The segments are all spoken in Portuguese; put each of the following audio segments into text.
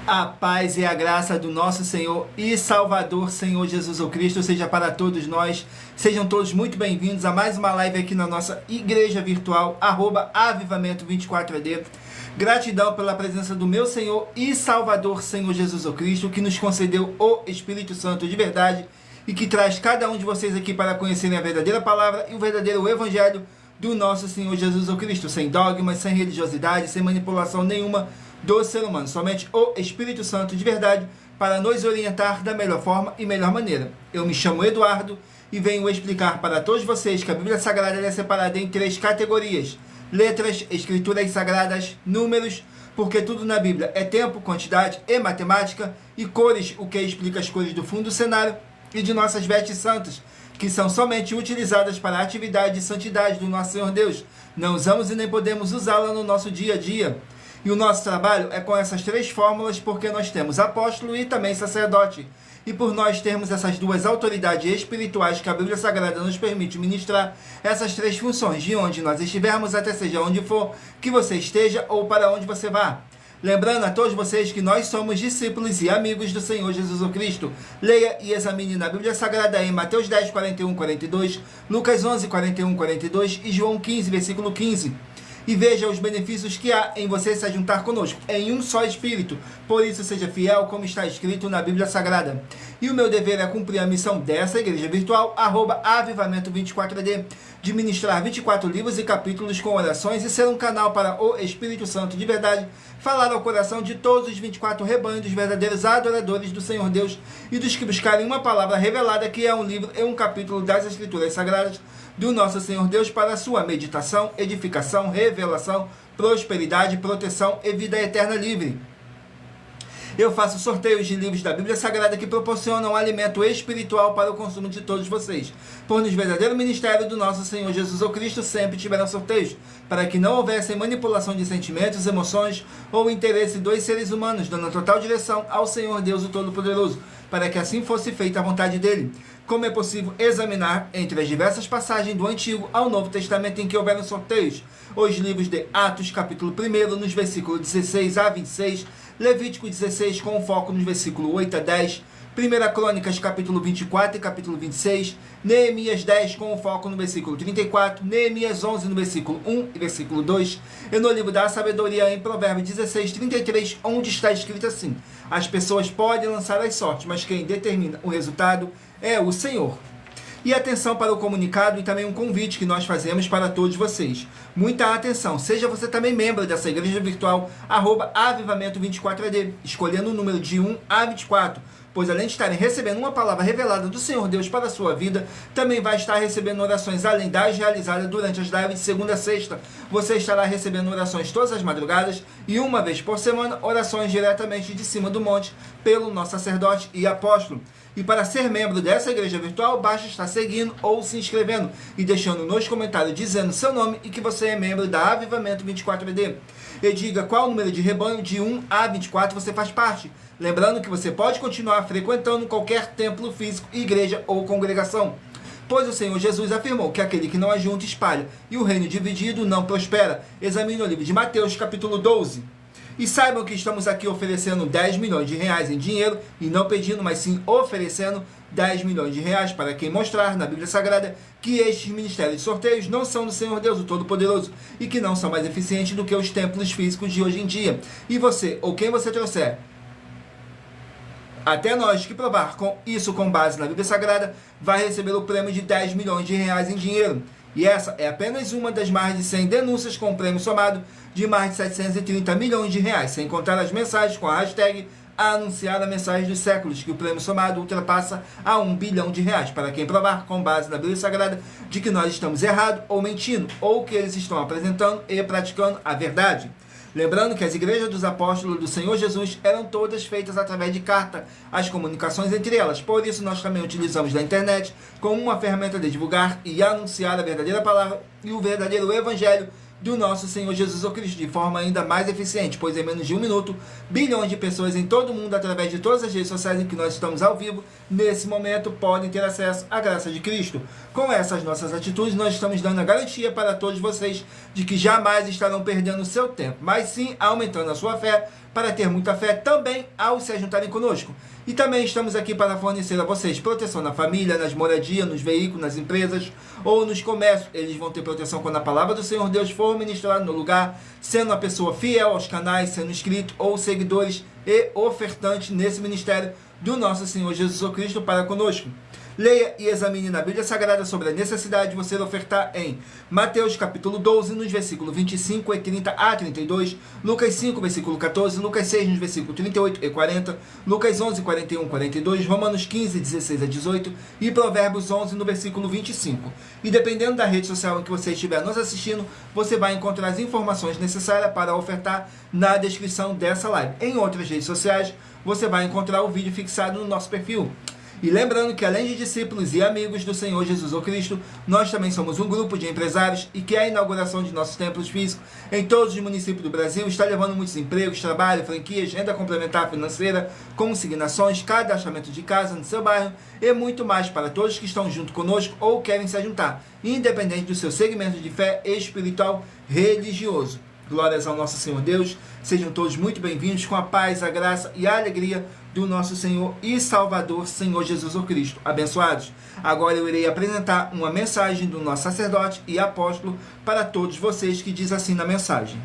A paz e a graça do nosso Senhor e Salvador, Senhor Jesus Cristo, seja para todos nós. Sejam todos muito bem-vindos a mais uma live aqui na nossa igreja virtual, @avivamento24AD. Gratidão pela presença do meu Senhor e Salvador, Senhor Jesus Cristo, que nos concedeu o Espírito Santo de verdade e que traz cada um de vocês aqui para conhecerem a verdadeira palavra e o verdadeiro evangelho do nosso Senhor Jesus Cristo, sem dogmas, sem religiosidade, sem manipulação nenhuma do ser humano, somente o Espírito Santo de verdade para nos orientar da melhor forma e melhor maneira. Eu me chamo Eduardo e venho explicar para todos vocês que a Bíblia Sagrada é separada em 3 categorias: letras, escrituras sagradas, números, porque tudo na Bíblia é tempo, quantidade e matemática, e cores, o que explica as cores do fundo do cenário e de nossas vestes santas, que são somente utilizadas para a atividade de santidade do nosso Senhor Deus. Não usamos e nem podemos usá-la no nosso dia a dia. E o nosso trabalho é com essas 3 fórmulas, porque nós temos apóstolo e também sacerdote. E por nós termos essas 2 autoridades espirituais que a Bíblia Sagrada nos permite ministrar essas 3 funções, de onde nós estivermos, até seja onde for que você esteja ou para onde você vá. Lembrando a todos vocês que nós somos discípulos e amigos do Senhor Jesus Cristo. Leia e examine na Bíblia Sagrada em Mateus 10, 41, 42, Lucas 11, 41, 42 e João 15, versículo 15. E veja os benefícios que há em você se juntar conosco, em um só Espírito. Por isso, seja fiel, como está escrito na Bíblia Sagrada. E o meu dever é cumprir a missão dessa igreja virtual, @avivamento24AD, de ministrar 24 livros e capítulos com orações e ser um canal para o Espírito Santo de verdade, falar ao coração de todos os 24 rebanhos dos verdadeiros adoradores do Senhor Deus e dos que buscarem uma palavra revelada, que é um livro e um capítulo das Escrituras Sagradas do nosso Senhor Deus, para sua meditação, edificação, revelação, prosperidade, proteção e vida eterna livre. Eu faço sorteios de livros da Bíblia Sagrada que proporcionam alimento espiritual para o consumo de todos vocês. Por nos verdadeiro ministério do nosso Senhor Jesus Cristo sempre tiveram sorteios, para que não houvesse manipulação de sentimentos, emoções ou interesse dos seres humanos, dando total direção ao Senhor Deus o Todo-Poderoso, para que assim fosse feita a vontade dele. Como é possível examinar entre as diversas passagens do Antigo ao Novo Testamento em que houveram sorteios? Os livros de Atos, capítulo 1, nos versículos 16 a 26, Levítico 16, com foco nos versículos 8 a 10, 1 Crônicas, capítulo 24 e capítulo 26, Neemias 10, com foco no versículo 34, Neemias 11, no versículo 1 e versículo 2, e no livro da Sabedoria, em Provérbios 16, 33, onde está escrito assim: as pessoas podem lançar as sortes, mas quem determina o resultado é o Senhor. E atenção para o comunicado e também um convite que nós fazemos para todos vocês. Muita atenção, seja você também membro dessa igreja virtual, @avivamento24AD, escolhendo o número de 1 a 24, pois além de estarem recebendo uma palavra revelada do Senhor Deus para a sua vida, também vai estar recebendo orações além das realizadas durante as lives de segunda a sexta. Você estará recebendo orações todas as madrugadas e uma vez por semana, orações diretamente de cima do monte pelo nosso sacerdote e apóstolo. E para ser membro dessa igreja virtual, basta estar seguindo ou se inscrevendo e deixando nos comentários dizendo seu nome e que você é membro da Avivamento 24AD. E diga qual número de rebanho de 1 a 24 você faz parte. Lembrando que você pode continuar frequentando qualquer templo físico, igreja ou congregação, pois o Senhor Jesus afirmou que aquele que não ajunta espalha, e o reino dividido não prospera. Examine o livro de Mateus, capítulo 12. E saibam que estamos aqui oferecendo 10 milhões de reais em dinheiro, e não pedindo, mas sim oferecendo 10 milhões de reais para quem mostrar na Bíblia Sagrada que estes ministérios de sorteios não são do Senhor Deus, o Todo-Poderoso, e que não são mais eficientes do que os templos físicos de hoje em dia. E você, ou quem você trouxer, até nós que provar com isso com base na Bíblia Sagrada, vai receber o prêmio de 10 milhões de reais em dinheiro. E essa é apenas uma das mais de 100 denúncias com prêmio somado de mais de 730 milhões de reais, sem contar as mensagens com a hashtag anunciar a mensagem dos séculos, que o prêmio somado ultrapassa a 1 bilhão de reais, para quem provar com base na Bíblia Sagrada de que nós estamos errados ou mentindo, ou que eles estão apresentando e praticando a verdade. Lembrando que as igrejas dos apóstolos do Senhor Jesus eram todas feitas através de carta, as comunicações entre elas. Por isso nós também utilizamos da internet como uma ferramenta de divulgar e anunciar a verdadeira palavra e o verdadeiro evangelho do nosso Senhor Jesus Cristo, de forma ainda mais eficiente, pois em menos de 1 minuto, bilhões de pessoas em todo o mundo, através de todas as redes sociais em que nós estamos ao vivo, nesse momento, podem ter acesso à graça de Cristo. Com essas nossas atitudes, nós estamos dando a garantia para todos vocês de que jamais estarão perdendo o seu tempo, mas sim aumentando a sua fé, para ter muita fé também ao se juntarem conosco. E também estamos aqui para fornecer a vocês proteção na família, nas moradias, nos veículos, nas empresas ou nos comércios. Eles vão ter proteção quando a palavra do Senhor Deus for ministrada no lugar, sendo uma pessoa fiel aos canais, sendo inscrito ou seguidores e ofertantes nesse ministério do nosso Senhor Jesus Cristo para conosco. Leia e examine na Bíblia Sagrada sobre a necessidade de você ofertar em Mateus capítulo 12, nos versículos 25 e 30 a 32, Lucas 5, versículo 14, Lucas 6, nos versículos 38 e 40, Lucas 11, 41 e 42, Romanos 15, 16 a 18 e Provérbios 11, no versículo 25. E dependendo da rede social em que você estiver nos assistindo, você vai encontrar as informações necessárias para ofertar na descrição dessa live. Em outras redes sociais, você vai encontrar o vídeo fixado no nosso perfil. E lembrando que além de discípulos e amigos do Senhor Jesus Cristo, nós também somos um grupo de empresários e que a inauguração de nossos templos físicos em todos os municípios do Brasil está levando muitos empregos, trabalho, franquias, renda complementar financeira, consignações, cadastramento de casa no seu bairro e muito mais para todos que estão junto conosco ou querem se juntar, independente do seu segmento de fé espiritual religioso. Glórias ao nosso Senhor Deus, sejam todos muito bem-vindos com a paz, a graça e a alegria do nosso Senhor e Salvador, Senhor Jesus Cristo. Abençoados, agora eu irei apresentar uma mensagem do nosso sacerdote e apóstolo para todos vocês, que diz assim na mensagem: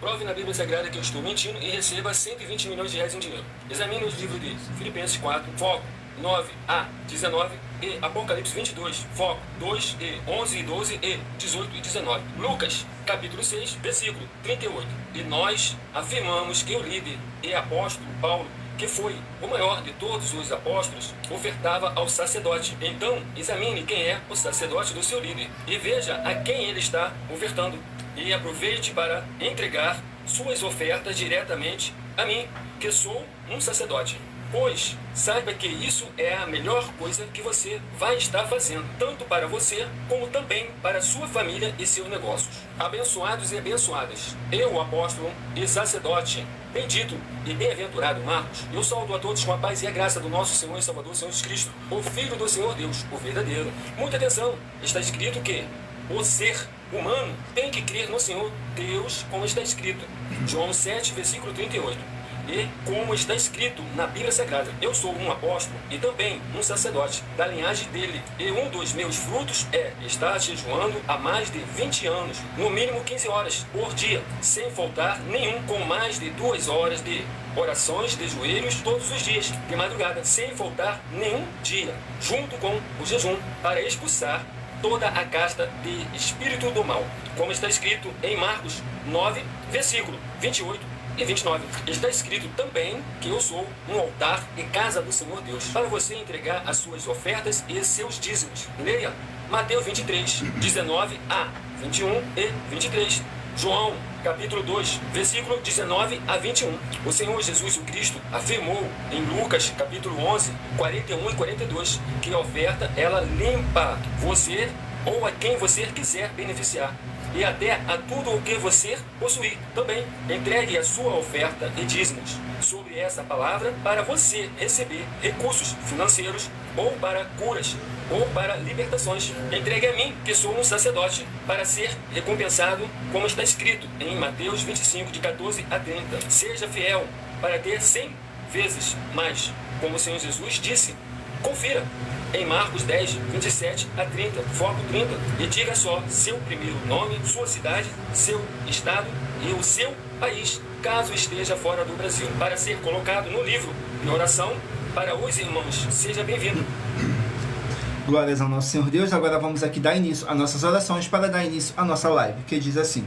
Prove na Bíblia Sagrada que eu estou mentindo e receba 120 milhões de reais em dinheiro. Examine os livros de Filipenses 4, foco 9 a 19 e Apocalipse 22, foco 2 e 11 e 12 e 18 e 19. Lucas, capítulo 6, versículo 38. E nós afirmamos que o líder e apóstolo Paulo, que foi o maior de todos os apóstolos, ofertava ao sacerdote. Então, examine quem é o sacerdote do seu líder e veja a quem ele está ofertando. E aproveite para entregar suas ofertas diretamente a mim, que sou um sacerdote. Pois saiba que isso é a melhor coisa que você vai estar fazendo, tanto para você, como também para sua família e seus negócios. Abençoados e abençoadas, eu, apóstolo e sacerdote, bendito e bem-aventurado Marcos, eu saúdo a todos com a paz e a graça do nosso Senhor e Salvador, Senhor Jesus Cristo, o Filho do Senhor Deus, o verdadeiro. Muita atenção, está escrito que o ser humano tem que crer no Senhor Deus, como está escrito. João 7, versículo 38. E como está escrito na Bíblia Sagrada, eu sou um apóstolo e também um sacerdote da linhagem dele. E um dos meus frutos é estar jejuando há mais de 20 anos, no mínimo 15 horas por dia, sem faltar nenhum, com mais de 2 horas de orações de joelhos todos os dias, de madrugada, sem faltar nenhum dia, junto com o jejum, para expulsar toda a casta de espírito do mal. Como está escrito em Marcos 9, versículo 28 e 29. Está escrito também que eu sou um altar e casa do Senhor Deus, para você entregar as suas ofertas e seus dízimos. Leia Mateus 23, 19 a 21 e 23. João, capítulo 2, versículo 19 a 21. O Senhor Jesus o Cristo afirmou em Lucas, capítulo 11, 41 e 42, que a oferta, ela limpa você ou a quem você quiser beneficiar, e até a tudo o que você possuir. Também entregue a sua oferta e dízimos sobre essa palavra para você receber recursos financeiros, ou para curas, ou para libertações. Entregue a mim, que sou um sacerdote, para ser recompensado, como está escrito em Mateus 25, de 14 a 30. Seja fiel para ter 100 vezes mais, como o Senhor Jesus disse. Confira em Marcos 10, 27 a 30, foco 30, e diga só seu primeiro nome, sua cidade, seu estado e o seu país, caso esteja fora do Brasil, para ser colocado no livro de oração para os irmãos. Seja bem-vindo. Glórias ao nosso Senhor Deus. Agora vamos aqui dar início às nossas orações para dar início à nossa live, que diz assim: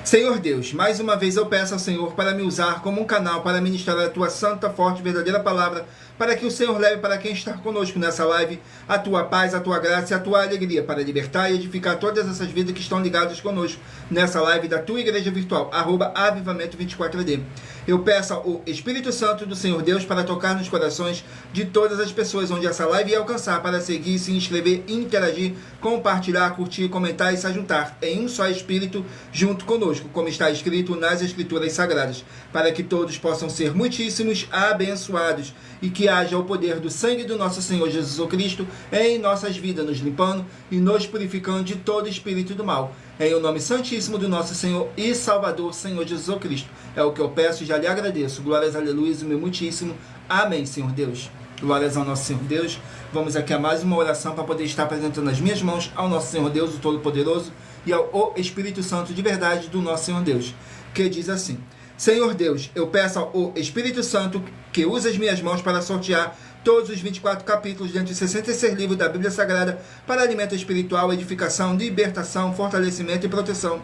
Senhor Deus, mais uma vez eu peço ao Senhor para me usar como um canal para ministrar a tua santa, forte e verdadeira palavra, para que o Senhor leve para quem está conosco nessa live a tua paz, a tua graça e a tua alegria, para libertar e edificar todas essas vidas que estão ligadas conosco nessa live da tua igreja virtual, @avivamento24AD. Eu peço ao Espírito Santo do Senhor Deus para tocar nos corações de todas as pessoas onde essa live ia alcançar, para seguir, se inscrever, interagir, compartilhar, curtir, comentar e se juntar em um só Espírito junto conosco, como está escrito nas Escrituras Sagradas, para que todos possam ser muitíssimos abençoados e que haja o poder do sangue do nosso Senhor Jesus Cristo em nossas vidas, nos limpando e nos purificando de todo espírito do mal. Em o nome santíssimo do nosso Senhor e Salvador, Senhor Jesus Cristo. É o que eu peço e já lhe agradeço. Glórias, aleluia, o meu muitíssimo. Amém, Senhor Deus. Glórias ao nosso Senhor Deus. Vamos aqui a mais uma oração para poder estar apresentando as minhas mãos ao nosso Senhor Deus, o Todo-Poderoso, e ao Espírito Santo de verdade do nosso Senhor Deus, que diz assim: Senhor Deus, eu peço ao Espírito Santo que use as minhas mãos para sortear todos os 24 capítulos dentro dos 66 livros da Bíblia Sagrada para alimento espiritual, edificação, libertação, fortalecimento e proteção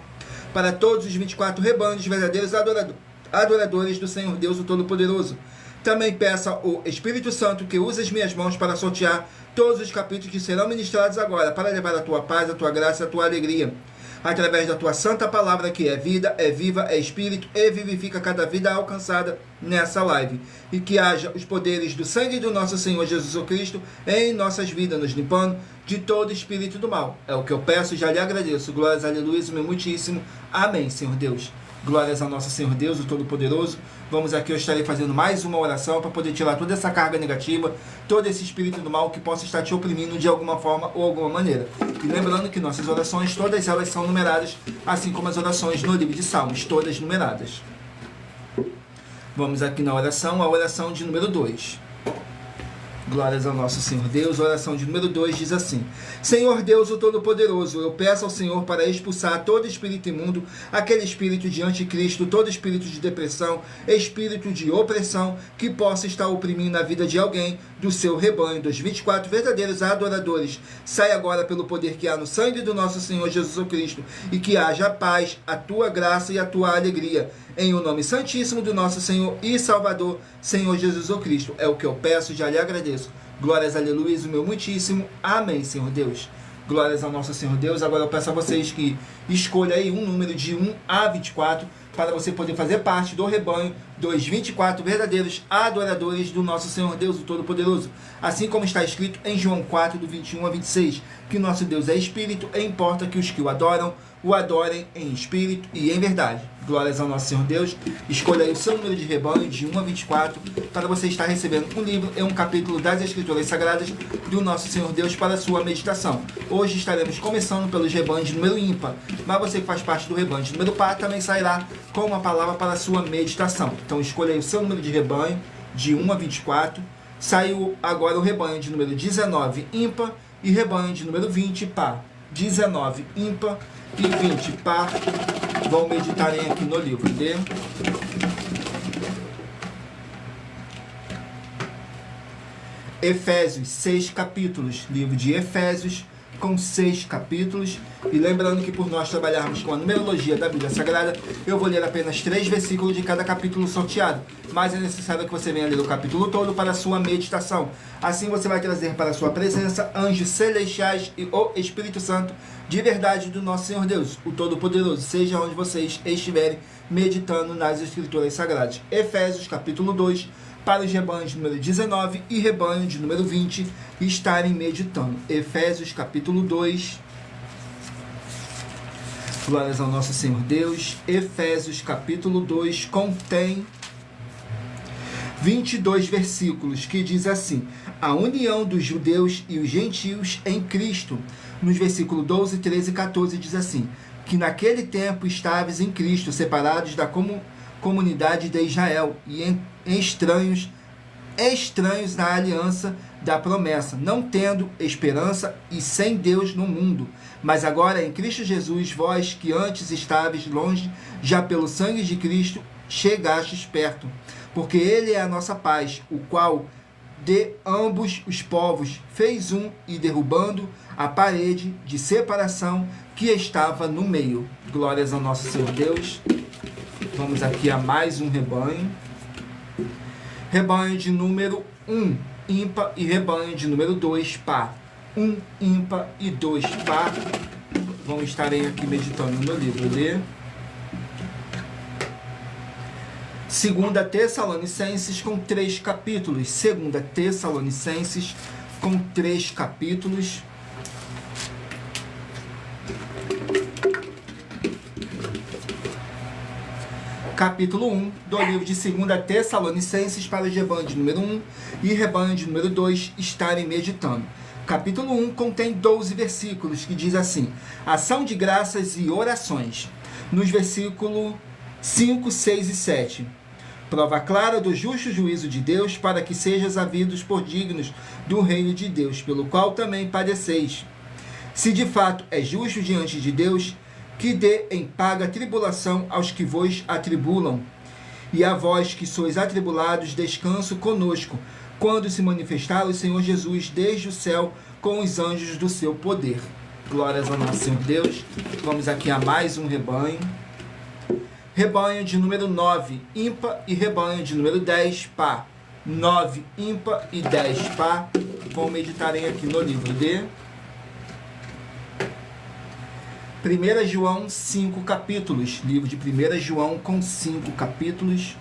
para todos os 24 rebanhos verdadeiros adoradores do Senhor Deus, o Todo-Poderoso. Também peço ao Espírito Santo que use as minhas mãos para sortear todos os capítulos que serão ministrados agora, para levar a tua paz, a tua graça e a tua alegria, através da tua santa palavra, que é vida, é viva, é espírito e vivifica cada vida alcançada nessa live. E que haja os poderes do sangue do nosso Senhor Jesus Cristo em nossas vidas, nos limpando de todo espírito do mal. É o que eu peço e já lhe agradeço. Glórias, aleluia, meu muitíssimo. Amém, Senhor Deus. Glórias ao nosso Senhor Deus, o Todo-Poderoso. Vamos aqui, eu estarei fazendo mais uma oração para poder tirar toda essa carga negativa, todo esse espírito do mal que possa estar te oprimindo de alguma forma ou alguma maneira. E lembrando que nossas orações, todas elas são numeradas, assim como as orações no livro de Salmos, todas numeradas. Vamos aqui na oração, a oração de número 2. Glórias ao nosso Senhor Deus. A oração de número 2 diz assim: Senhor Deus, o Todo-Poderoso, eu peço ao Senhor para expulsar todo espírito imundo, aquele espírito de anticristo, todo espírito de depressão, espírito de opressão, que possa estar oprimindo a vida de alguém do seu rebanho, dos 24 verdadeiros adoradores. Sai agora pelo poder que há no sangue do nosso Senhor Jesus Cristo, e que haja a paz, a tua graça e a tua alegria. Em o nome santíssimo do nosso Senhor e Salvador, Senhor Jesus Cristo. É o que eu peço e já lhe agradeço. Glórias, aleluia, o meu muitíssimo. Amém, Senhor Deus. Glórias ao nosso Senhor Deus. Agora eu peço a vocês que escolham aí um número de 1 a 24 para você poder fazer parte do rebanho dos 24 verdadeiros adoradores do nosso Senhor Deus, o Todo-Poderoso. Assim como está escrito em João 4, do 21 a 26, que nosso Deus é Espírito e importa que os que o adorem em espírito e em verdade. Glórias ao nosso Senhor Deus. Escolha aí o seu número de rebanho de 1 a 24 para você estar recebendo um livro e um capítulo das Escrituras Sagradas do nosso Senhor Deus para a sua meditação. Hoje estaremos começando pelos rebanhos de número ímpar, mas você que faz parte do rebanho de número par também sairá com uma palavra para a sua meditação. Então escolha aí o seu número de rebanho de 1 a 24. Saiu agora o rebanho de número 19 ímpar e rebanho de número 20 par. 19 ímpar e 20 par. Vão meditarem aqui no livro de Efésios, 6 capítulos. Livro de Efésios com 6 capítulos. E lembrando que por nós trabalharmos com a numerologia da Bíblia Sagrada, eu vou ler apenas 3 versículos de cada capítulo sorteado. Mas é necessário que você venha ler o capítulo todo para a sua meditação. Assim você vai trazer para a sua presença anjos celestiais e o Espírito Santo de verdade do nosso Senhor Deus, o Todo-Poderoso, seja onde vocês estiverem meditando nas Escrituras Sagradas. Efésios capítulo 2, para os rebanhos de número 19 e rebanho de número 20 estarem meditando. Efésios capítulo 2. Glórias ao nosso Senhor Deus. Efésios capítulo 2 contém 22 versículos, que diz assim: a união dos judeus e os gentios em Cristo. Nos versículos 12, 13 e 14 diz assim: que naquele tempo estáveis em Cristo, separados da comunidade de Israel e estranhos na aliança da promessa, não tendo esperança e sem Deus no mundo. Mas agora em Cristo Jesus, vós que antes estáveis longe, já pelo sangue de Cristo chegastes perto, porque Ele é a nossa paz, o qual de ambos os povos, fez um, e derrubando a parede de separação que estava no meio. Glórias ao nosso Senhor Deus. Vamos aqui a mais um rebanho. Rebanho de número 1, ímpar, e rebanho de número 2, par. 1, ímpar e 2, par. Vamos estarem aqui meditando no livro de 2 Tessalonicenses com 3 capítulos. 2 Tessalonicenses com 3 capítulos. Capítulo 1 do livro de 2 Tessalonicenses, para o rebanho de número 1 e rebanho de número 2 estarem meditando. Capítulo 1 contém 12 versículos, que diz assim: ação de graças e orações. Nos versículos 5, 6 e 7. Prova clara do justo juízo de Deus, para que sejas havidos por dignos do reino de Deus, pelo qual também padeceis. Se de fato é justo diante de Deus, que dê em paga tribulação aos que vos atribulam, e a vós que sois atribulados, descanso conosco, quando se manifestar o Senhor Jesus desde o céu com os anjos do seu poder. Glórias ao nosso Senhor Deus. Vamos aqui a mais um rebanho. Rebanho de número 9, ímpar, e rebanho de número 10, par. 9, ímpar e 10, par. Vão meditarem aqui no livro de 1 João, 5 capítulos. Livro de 1 João com 5 capítulos.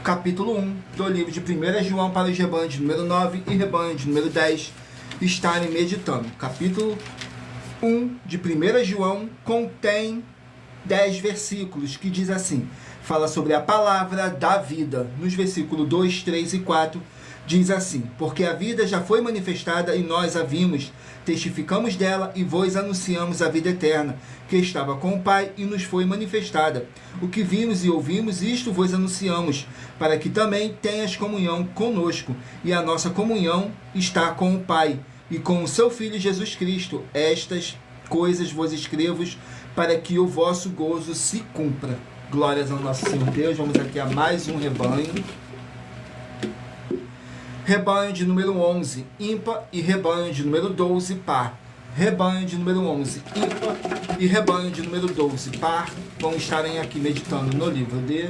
Capítulo 1 do livro de 1 João, para os rebanhos de número 9 e rebanho de número 10 estarem meditando. Capítulo 1 de 1 João contém 10 versículos, que diz assim: fala sobre a palavra da vida. Nos versículos 2, 3 e 4 diz assim: porque a vida já foi manifestada e nós a vimos, testificamos dela e vos anunciamos a vida eterna, que estava com o Pai e nos foi manifestada. O que vimos e ouvimos, isto vos anunciamos, para que também tenhas comunhão conosco. E a nossa comunhão está com o Pai e com o seu Filho Jesus Cristo. Estas coisas vos escrevo para que o vosso gozo se cumpra. Glórias ao nosso Senhor Deus. Vamos aqui a mais um rebanho. Rebanho de número 11, ímpar, e rebanho de número 12, par. Rebanho de número 11, ímpar, e rebanho de número 12, par. Vão estarem aqui meditando no livro de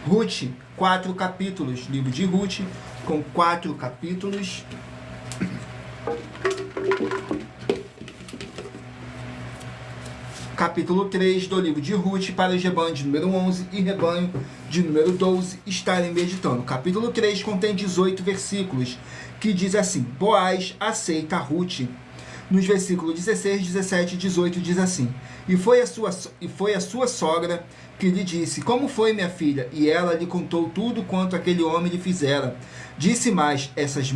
Ruth, 4 capítulos. Livro de Ruth, com 4 capítulos. Capítulo 3 do livro de Ruth, para os rebanhos de número 11 e rebanho de número 12 estarem meditando. Capítulo 3 contém 18 versículos, que diz assim: Boaz aceita Ruth. Nos versículos 16, 17 e 18 diz assim: E foi a sua sogra que lhe disse: Como foi, minha filha? E ela lhe contou tudo quanto aquele homem lhe fizera. Disse mais: essas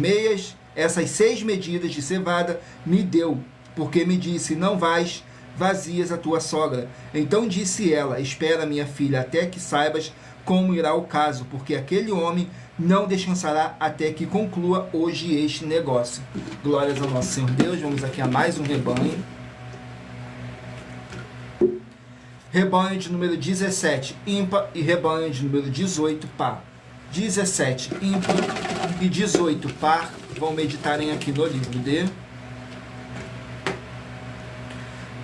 6 medidas de cevada me deu, porque me disse: Não vais vazias a tua sogra. Então disse ela: Espera, minha filha, até que saibas como irá o caso, porque aquele homem não descansará até que conclua hoje este negócio. Glórias ao nosso Senhor Deus. Vamos aqui a mais um rebanho. Rebanho de número 17, ímpar, e rebanho de número 18, par. 17, ímpar, e 18, par. Vão meditarem aqui no livro de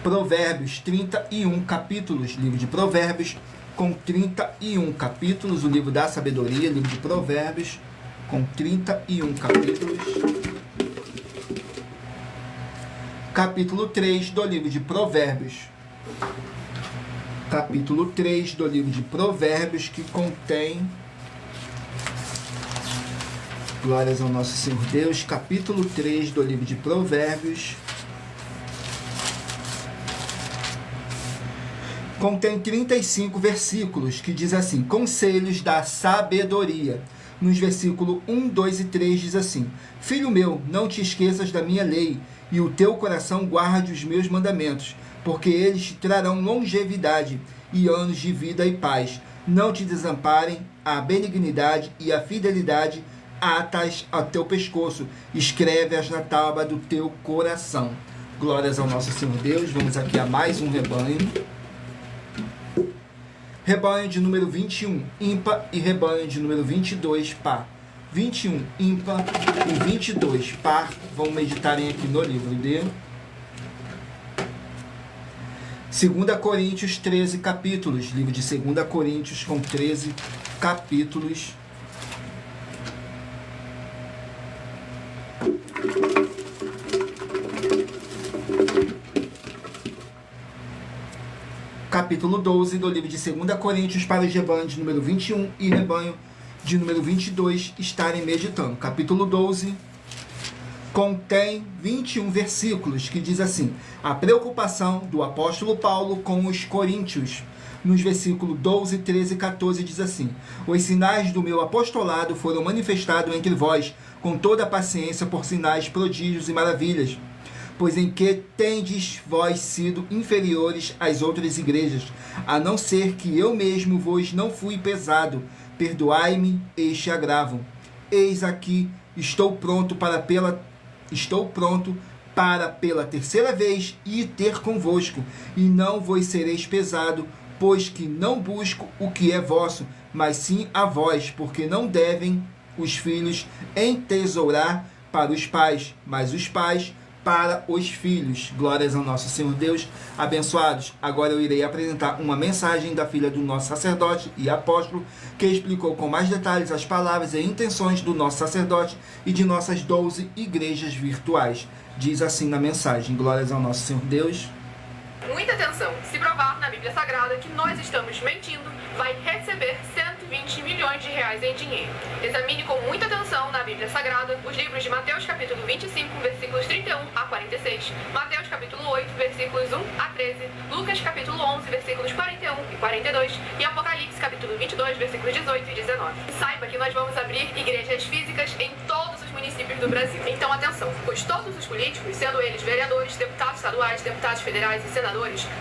Provérbios, 31 capítulos. Livro de Provérbios, com 31 capítulos. O livro da sabedoria, livro de Provérbios, com 31 capítulos. Capítulo 3 do livro de Provérbios. Capítulo 3 do livro de Provérbios, que contém... Glórias ao nosso Senhor Deus. Capítulo 3 do livro de Provérbios contém 35 versículos, que diz assim: Conselhos da sabedoria. Nos versículos 1, 2 e 3 diz assim: Filho meu, não te esqueças da minha lei, e o teu coração guarde os meus mandamentos, porque eles te trarão longevidade e anos de vida e paz. Não te desamparem a benignidade e a fidelidade, atas ao teu pescoço, escreve-as na tábua do teu coração. Glórias ao nosso Senhor Deus. Vamos aqui a mais um rebanho. Rebanho de número 21, ímpar, e rebanho de número 22, par. 21, ímpar, e 22, par. Vamos meditarem aqui no livro de 2 Coríntios, 13 capítulos. Livro de 2 Coríntios com 13 capítulos. Capítulo 12 do livro de 2 Coríntios, para os rebanhos de número 21 e rebanho de número 22 estarem meditando. Capítulo 12 contém 21 versículos que diz assim: a preocupação do apóstolo Paulo com os coríntios. Nos versículos 12, 13 e 14 diz assim: os sinais do meu apostolado foram manifestados entre vós com toda a paciência por sinais, prodígios e maravilhas, pois em que tendes vós sido inferiores às outras igrejas, a não ser que eu mesmo vos não fui pesado, perdoai-me este agravo. Eis aqui, estou pronto para pela terceira vez ir ter convosco, e não vos sereis pesado, pois que não busco o que é vosso, mas sim a vós, porque não devem os filhos entesourar para os pais, mas os pais para os filhos. Glórias ao nosso Senhor Deus. Abençoados, agora eu irei apresentar uma mensagem da filha do nosso sacerdote e apóstolo, que explicou com mais detalhes as palavras e intenções do nosso sacerdote e de nossas 12 igrejas virtuais. Diz assim na mensagem: glórias ao nosso Senhor Deus. Muita atenção! Se provar na Bíblia Sagrada que nós estamos mentindo, vai receber 120 milhões de reais em dinheiro. Examine com muita atenção na Bíblia Sagrada os livros de Mateus capítulo 25, versículos 31 a 46, Mateus capítulo 8, versículos 1 a 13, Lucas capítulo 11, versículos 41 e 42 e Apocalipse capítulo 22, versículos 18 e 19. E saiba que nós vamos abrir igrejas físicas em todos os municípios do Brasil. Então atenção, pois todos os políticos, sendo eles vereadores, deputados estaduais, deputados federais e senadores,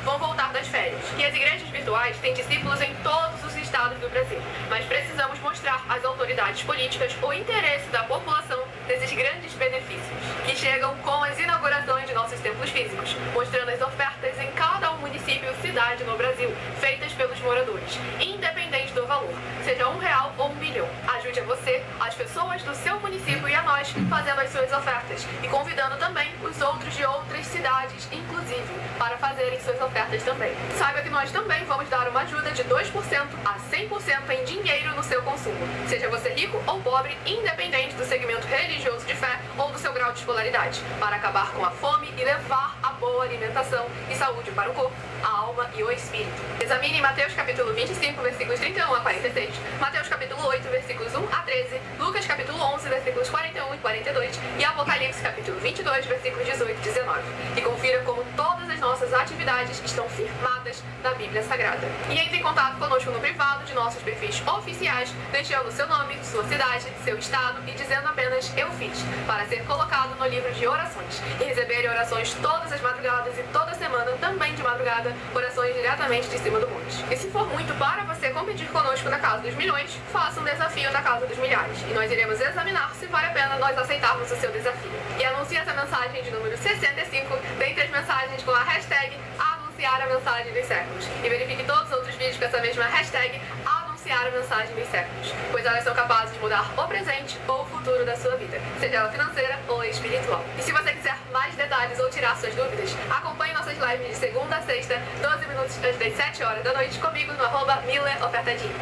vão voltar das férias. E as igrejas virtuais têm discípulos em todos os estados do Brasil. Mas precisamos mostrar às autoridades políticas o interesse da população desses grandes benefícios, que chegam com as inaugurações de nossos templos físicos, mostrando as ofertas em cada município e cidade no Brasil, feitas pelos moradores, independente do valor, seja R$1 ou R$1 milhão. Ajude a você, as pessoas do seu município e a nós, fazendo as suas ofertas e convidando também os outros de outras cidades, inclusive, para fazerem suas ofertas também. Saiba que nós também vamos dar uma ajuda de 2% a 100% em dinheiro no seu consumo, seja você rico ou pobre, independente do segmento religioso de fé ou do seu grau de escolaridade, para acabar com a fome e levar a boa alimentação e saúde para o corpo, a alma e o espírito. Examine Mateus capítulo 25, versículos 31 a 46, Mateus capítulo 8, versículos 1 a 13, Lucas capítulo 11, versículos 41 e 42 e Apocalipse capítulo 22, versículos 18 e 19. E confira como todas as nossas atividades estão firmadas na Bíblia Sagrada. E entre em contato conosco no privado de nossos perfis oficiais, deixando seu nome, sua cidade, seu estado e dizendo apenas "eu fiz", para ser colocado no livro de orações e receber orações todas as madrugadas e toda semana, também de madrugada, orações diretamente de cima do monte. E se for muito para você competir conosco na Casa dos Milhões, faça um desafio na Casa dos Milhares e nós iremos examinar se vale a pena nós aceitarmos o seu desafio. E anuncie essa mensagem de número 65 dentre as mensagens com a hashtag anunciar a mensagem dos séculos. E verifique todos os outros vídeos com essa mesma hashtag anunciar a mensagem dos séculos, pois elas são capazes de mudar o presente ou o futuro da sua vida, seja ela financeira ou espiritual. E se você quiser mais detalhes ou tirar suas dúvidas, acompanhe nossas lives de segunda a sexta, 12 minutos antes das 7 horas da noite, comigo no @MillerOfertadinho.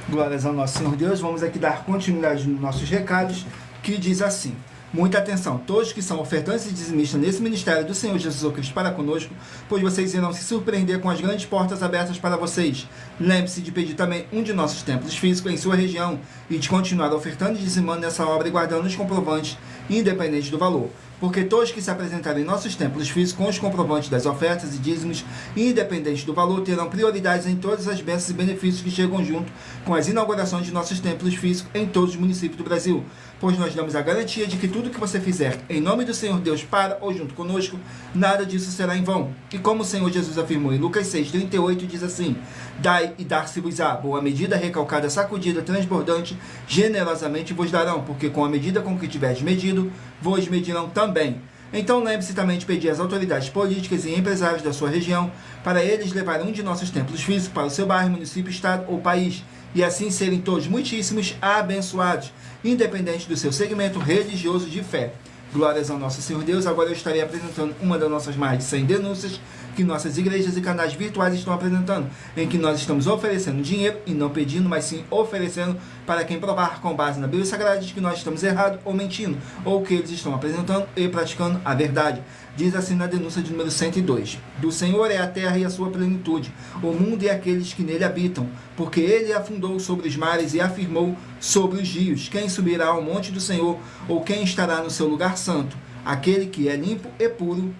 Glórias ao nosso Senhor Deus. Vamos aqui dar continuidade nos nossos recados, que diz assim: muita atenção, todos que são ofertantes e dizimistas nesse ministério do Senhor Jesus Cristo para conosco, pois vocês irão se surpreender com as grandes portas abertas para vocês. Lembre-se de pedir também um de nossos templos físicos em sua região e de continuar ofertando e dizimando nessa obra e guardando os comprovantes, independente do valor. Porque todos que se apresentarem em nossos templos físicos com os comprovantes das ofertas e dízimos, independente do valor, terão prioridades em todas as bênçãos e benefícios que chegam junto com as inaugurações de nossos templos físicos em todos os municípios do Brasil. Pois nós damos a garantia de que tudo que você fizer em nome do Senhor Deus para ou junto conosco, nada disso será em vão. E como o Senhor Jesus afirmou em Lucas 6:38, diz assim: dai e dar-se-vos-á, boa medida, recalcada, sacudida, transbordante, generosamente vos darão, porque com a medida com que tiverdes medido, vos medirão também. Então lembre-se também de pedir às autoridades políticas e empresários da sua região para eles levarem um de nossos templos físicos para o seu bairro, município, estado ou país, e assim serem todos muitíssimos abençoados, independente do seu segmento religioso de fé. Glórias ao nosso Senhor Deus. Agora eu estarei apresentando uma das nossas mais de 100 denúncias que nossas igrejas e canais virtuais estão apresentando, em que nós estamos oferecendo dinheiro e não pedindo, mas sim oferecendo para quem provar com base na Bíblia Sagrada de que nós estamos errados ou mentindo, ou que eles estão apresentando e praticando a verdade. Diz assim na denúncia de número 102. Do Senhor é a terra e a sua plenitude, o mundo e aqueles que nele habitam, porque ele afundou sobre os mares e afirmou sobre os rios. Quem subirá ao monte do Senhor, ou quem estará no seu lugar santo? Aquele que é limpo e puro,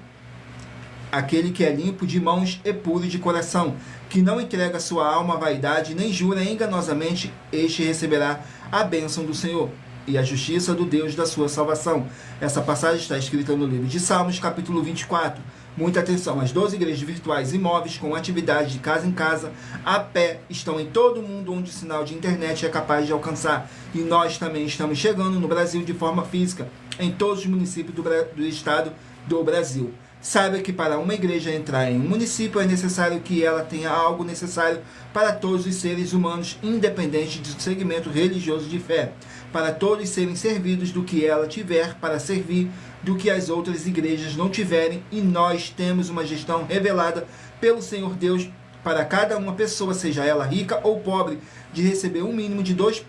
aquele que é limpo de mãos e puro de coração, que não entrega sua alma à vaidade, nem jura enganosamente, este receberá a bênção do Senhor e a justiça do Deus da sua salvação. Essa passagem está escrita no livro de Salmos, capítulo 24. Muita atenção, as 12 igrejas virtuais imóveis com atividade de casa em casa, a pé, estão em todo o mundo onde o sinal de internet é capaz de alcançar. E nós também estamos chegando no Brasil de forma física, em todos os municípios do estado do Brasil. Saiba que para uma igreja entrar em um município é necessário que ela tenha algo necessário para todos os seres humanos, independente do segmento religioso de fé, para todos serem servidos do que ela tiver para servir, do que as outras igrejas não tiverem, e nós temos uma gestão revelada pelo Senhor Deus para cada uma pessoa, seja ela rica ou pobre, de receber um mínimo de 2%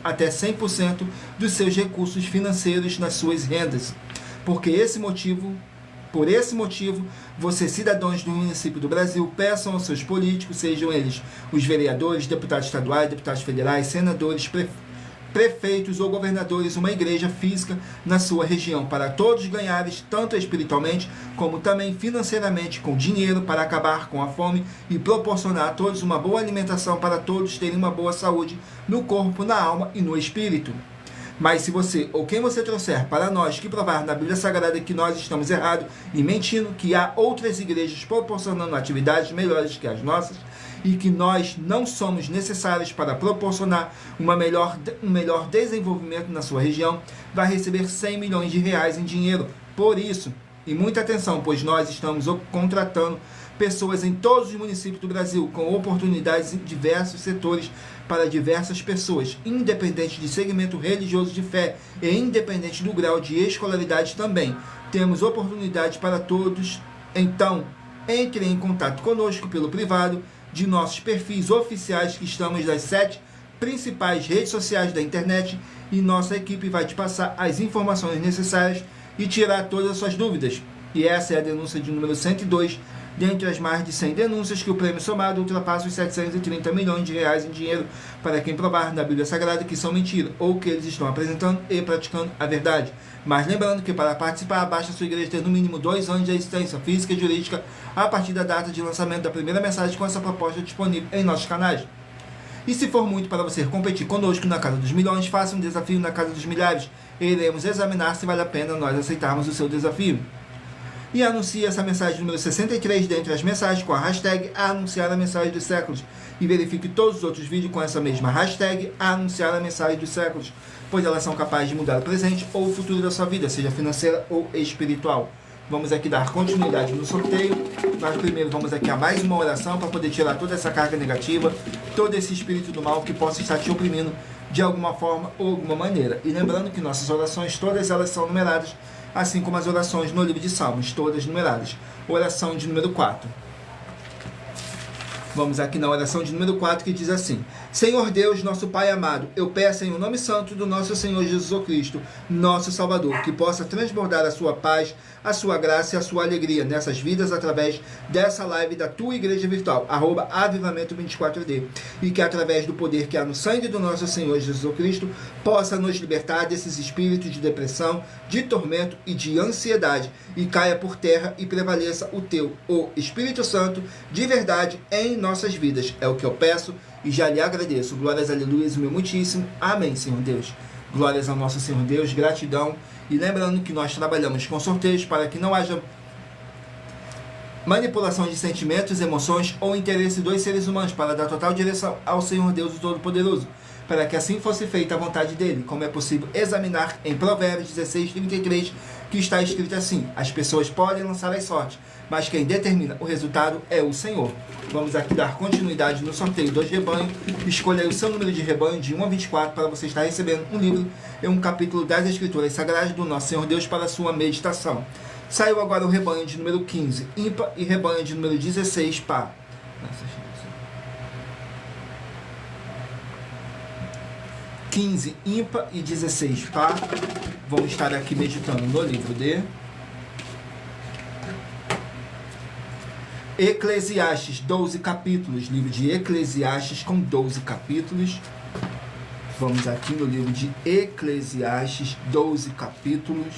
até 100% dos seus recursos financeiros nas suas rendas. Por esse motivo, vocês, cidadãos do município do Brasil, peçam aos seus políticos, sejam eles os vereadores, deputados estaduais, deputados federais, senadores, prefeitos ou governadores, uma igreja física na sua região, para todos ganharem, tanto espiritualmente como também financeiramente, com dinheiro para acabar com a fome e proporcionar a todos uma boa alimentação, para todos terem uma boa saúde no corpo, na alma e no espírito. Mas se você ou quem você trouxer para nós que provar na Bíblia Sagrada que nós estamos errados e mentindo, que há outras igrejas proporcionando atividades melhores que as nossas e que nós não somos necessários para proporcionar um melhor desenvolvimento na sua região, vai receber 100 milhões de reais em dinheiro. Por isso, e muita atenção, pois nós estamos contratando pessoas em todos os municípios do Brasil, com oportunidades em diversos setores para diversas pessoas, independente de segmento religioso de fé e independente do grau de escolaridade também. Temos oportunidade para todos. Então, entre em contato conosco pelo privado de nossos perfis oficiais, que estamos nas 7 principais redes sociais da internet, e nossa equipe vai te passar as informações necessárias e tirar todas as suas dúvidas. E essa é a denúncia de número 102, dentre as mais de 100 denúncias que o prêmio somado ultrapassa os 730 milhões de reais em dinheiro para quem provar na Bíblia Sagrada que são mentira, ou que eles estão apresentando e praticando a verdade. Mas lembrando que para participar, basta a sua igreja ter no mínimo 2 anos de existência física e jurídica a partir da data de lançamento da primeira mensagem com essa proposta disponível em nossos canais. E se for muito para você competir conosco na Casa dos Milhões, faça um desafio na Casa dos Milhares e iremos examinar se vale a pena nós aceitarmos o seu desafio. E anuncie essa mensagem número 63 dentre as mensagens com a hashtag Anunciar a Mensagem dos Séculos. E verifique todos os outros vídeos com essa mesma hashtag Anunciar a Mensagem dos Séculos, pois elas são capazes de mudar o presente ou o futuro da sua vida, seja financeira ou espiritual. Vamos aqui dar continuidade no sorteio, mas primeiro vamos aqui a mais uma oração para poder tirar toda essa carga negativa, todo esse espírito do mal que possa estar te oprimindo de alguma forma ou alguma maneira. E lembrando que nossas orações, todas elas são numeradas, assim como as orações no livro de Salmos, todas numeradas. Oração de número 4. Vamos aqui na oração de número 4, que diz assim: Senhor Deus, nosso Pai amado, eu peço em o nome santo do nosso Senhor Jesus Cristo, nosso Salvador, que possa transbordar a sua paz, a sua graça e a sua alegria nessas vidas através dessa live da tua igreja virtual, @avivamento24D, e que através do poder que há no sangue do nosso Senhor Jesus Cristo, possa nos libertar desses espíritos de depressão, de tormento e de ansiedade, e caia por terra e prevaleça o Espírito Santo de verdade em nossas vidas. É o que eu peço e já lhe agradeço. Glórias, aleluias, meu muitíssimo. Amém, Senhor Deus. Glórias ao nosso Senhor Deus, gratidão. E lembrando que nós trabalhamos com sorteios para que não haja manipulação de sentimentos, emoções ou interesse dos seres humanos, para dar total direção ao Senhor Deus o Todo-Poderoso, para que assim fosse feita a vontade dele, como é possível examinar em Provérbios 16:33, que está escrito assim: as pessoas podem lançar as sortes, mas quem determina o resultado é o Senhor. Vamos aqui dar continuidade no sorteio dos rebanhos. Escolha aí o seu número de rebanho de 1 a 24 para você estar recebendo um livro e um capítulo das Escrituras Sagradas do Nosso Senhor Deus para a sua meditação. Saiu agora o rebanho de número 15, ímpar, e rebanho de número 16, par. 15 ímpar e 16 par. Vamos estar aqui meditando no livro de Eclesiastes, 12 capítulos. Livro de Eclesiastes com 12 capítulos. Vamos aqui no livro de Eclesiastes, 12 capítulos.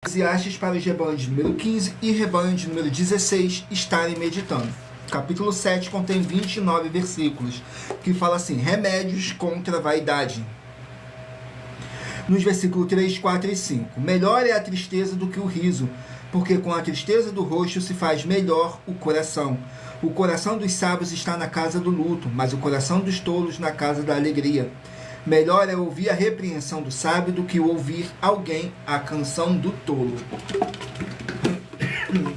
Eclesiastes para os rebanhos de número 15 e rebanho de número 16 estarem meditando. Capítulo 7 contém 29 versículos, que fala assim: remédios contra a vaidade. Nos versículos 3, 4 e 5. Melhor é a tristeza do que o riso, porque com a tristeza do rosto se faz melhor o coração. O coração dos sábios está na casa do luto, mas o coração dos tolos na casa da alegria. Melhor é ouvir a repreensão do sábio do que ouvir alguém a canção do tolo.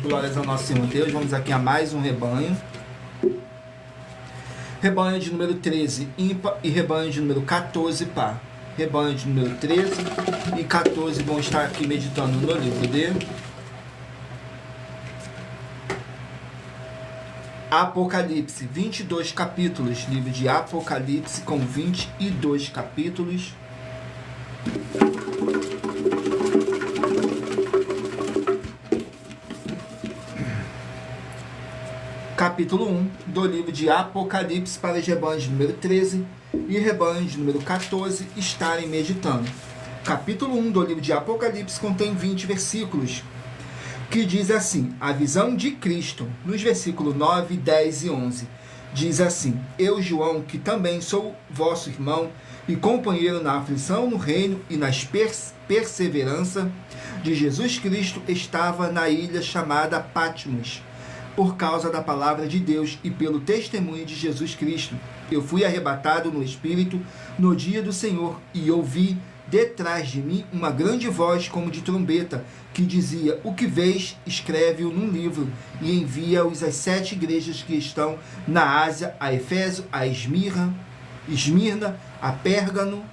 Glórias ao nosso Senhor Deus. Vamos aqui a mais um rebanho. Rebanho de número 13, ímpar, e rebanho de número 14, par. Rebanho de número 13 e 14 vão estar aqui meditando no livro de Apocalipse, 22 capítulos. Livro de Apocalipse com 22 capítulos. Capítulo 1 do livro de Apocalipse para os rebanhos de número 13 e rebanho de número 14 estarem meditando. Capítulo 1 do livro de Apocalipse contém 20 versículos, que diz assim: a visão de Cristo, nos versículos 9, 10 e 11, diz assim: eu, João, que também sou vosso irmão e companheiro na aflição, no reino e nas perseverança de Jesus Cristo, estava na ilha chamada Patmos, por causa da palavra de Deus e pelo testemunho de Jesus Cristo. Eu fui arrebatado no Espírito no dia do Senhor e ouvi detrás de mim uma grande voz como de trombeta, que dizia: o que vês, escreve-o num livro e envia-os às 7 igrejas que estão na Ásia, a Efésio, a Esmirna, a Pérgamo,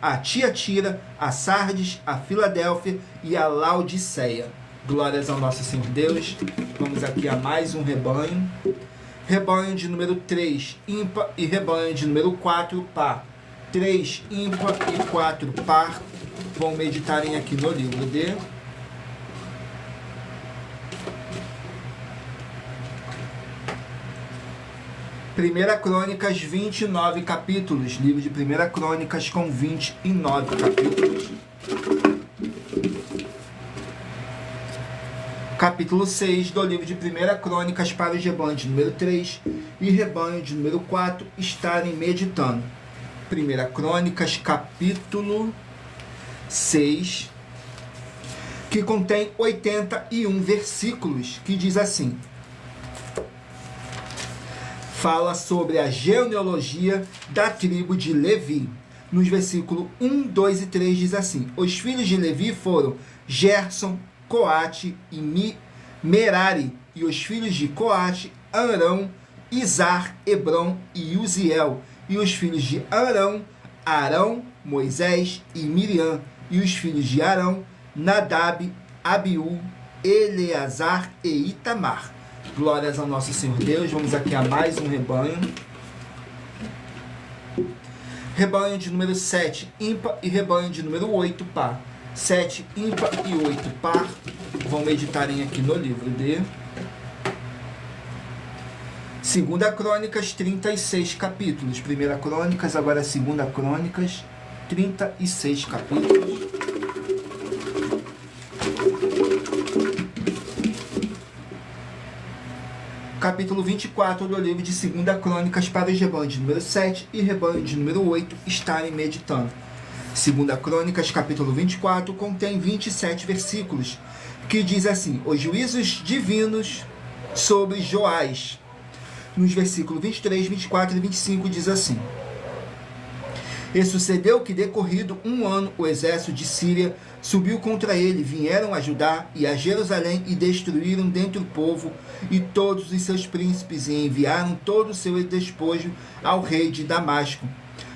a Tiatira, a Sardes, a Filadélfia e a Laodiceia. Glórias ao nosso Senhor Deus. Vamos aqui a mais um rebanho. Rebanho de número 3, ímpar, e rebanho de número 4, par. 3 ímpar e 4 par vão meditarem aqui no livro de Primeira Crônicas, 29 capítulos. Livro de Primeira Crônicas com 29 capítulos. Capítulo 6 do livro de 1 Crônicas para os rebanhos de número 3 e rebanho de número 4 estarem meditando. 1 Crônicas, capítulo 6, que contém 81 versículos, que diz assim: fala sobre a genealogia da tribo de Levi. Nos versículos 1, 2 e 3 diz assim: os filhos de Levi foram Gerson, Coate e Merari, e os filhos de Coate, Arão, Izar, Hebron e Uziel, e os filhos de Arão, Moisés e Miriam, e os filhos de Arão, Nadab, Abiú, Eleazar e Itamar. Glórias ao nosso Senhor Deus. Vamos aqui a mais um rebanho. Rebanho de número 7, ímpar, e rebanho de número 8, par. 7 ímpar e 8 par vão meditarem aqui no livro de 2 Crônicas, 36 capítulos. 1 Crônicas, agora 2 Crônicas, 36 capítulos. Capítulo 24 do livro de 2 Crônicas para os rebanhos de número 7 e rebanho de número 8 estarem meditando. Segunda Crônicas, capítulo 24, contém 27 versículos, que diz assim: os juízos divinos sobre Joás. Nos versículos 23, 24 e 25 diz assim: e sucedeu que, decorrido um ano, o exército de Síria subiu contra ele, vieram a Judá e a Jerusalém e destruíram dentre o povo e todos os seus príncipes, e enviaram todo o seu despojo ao rei de Damasco.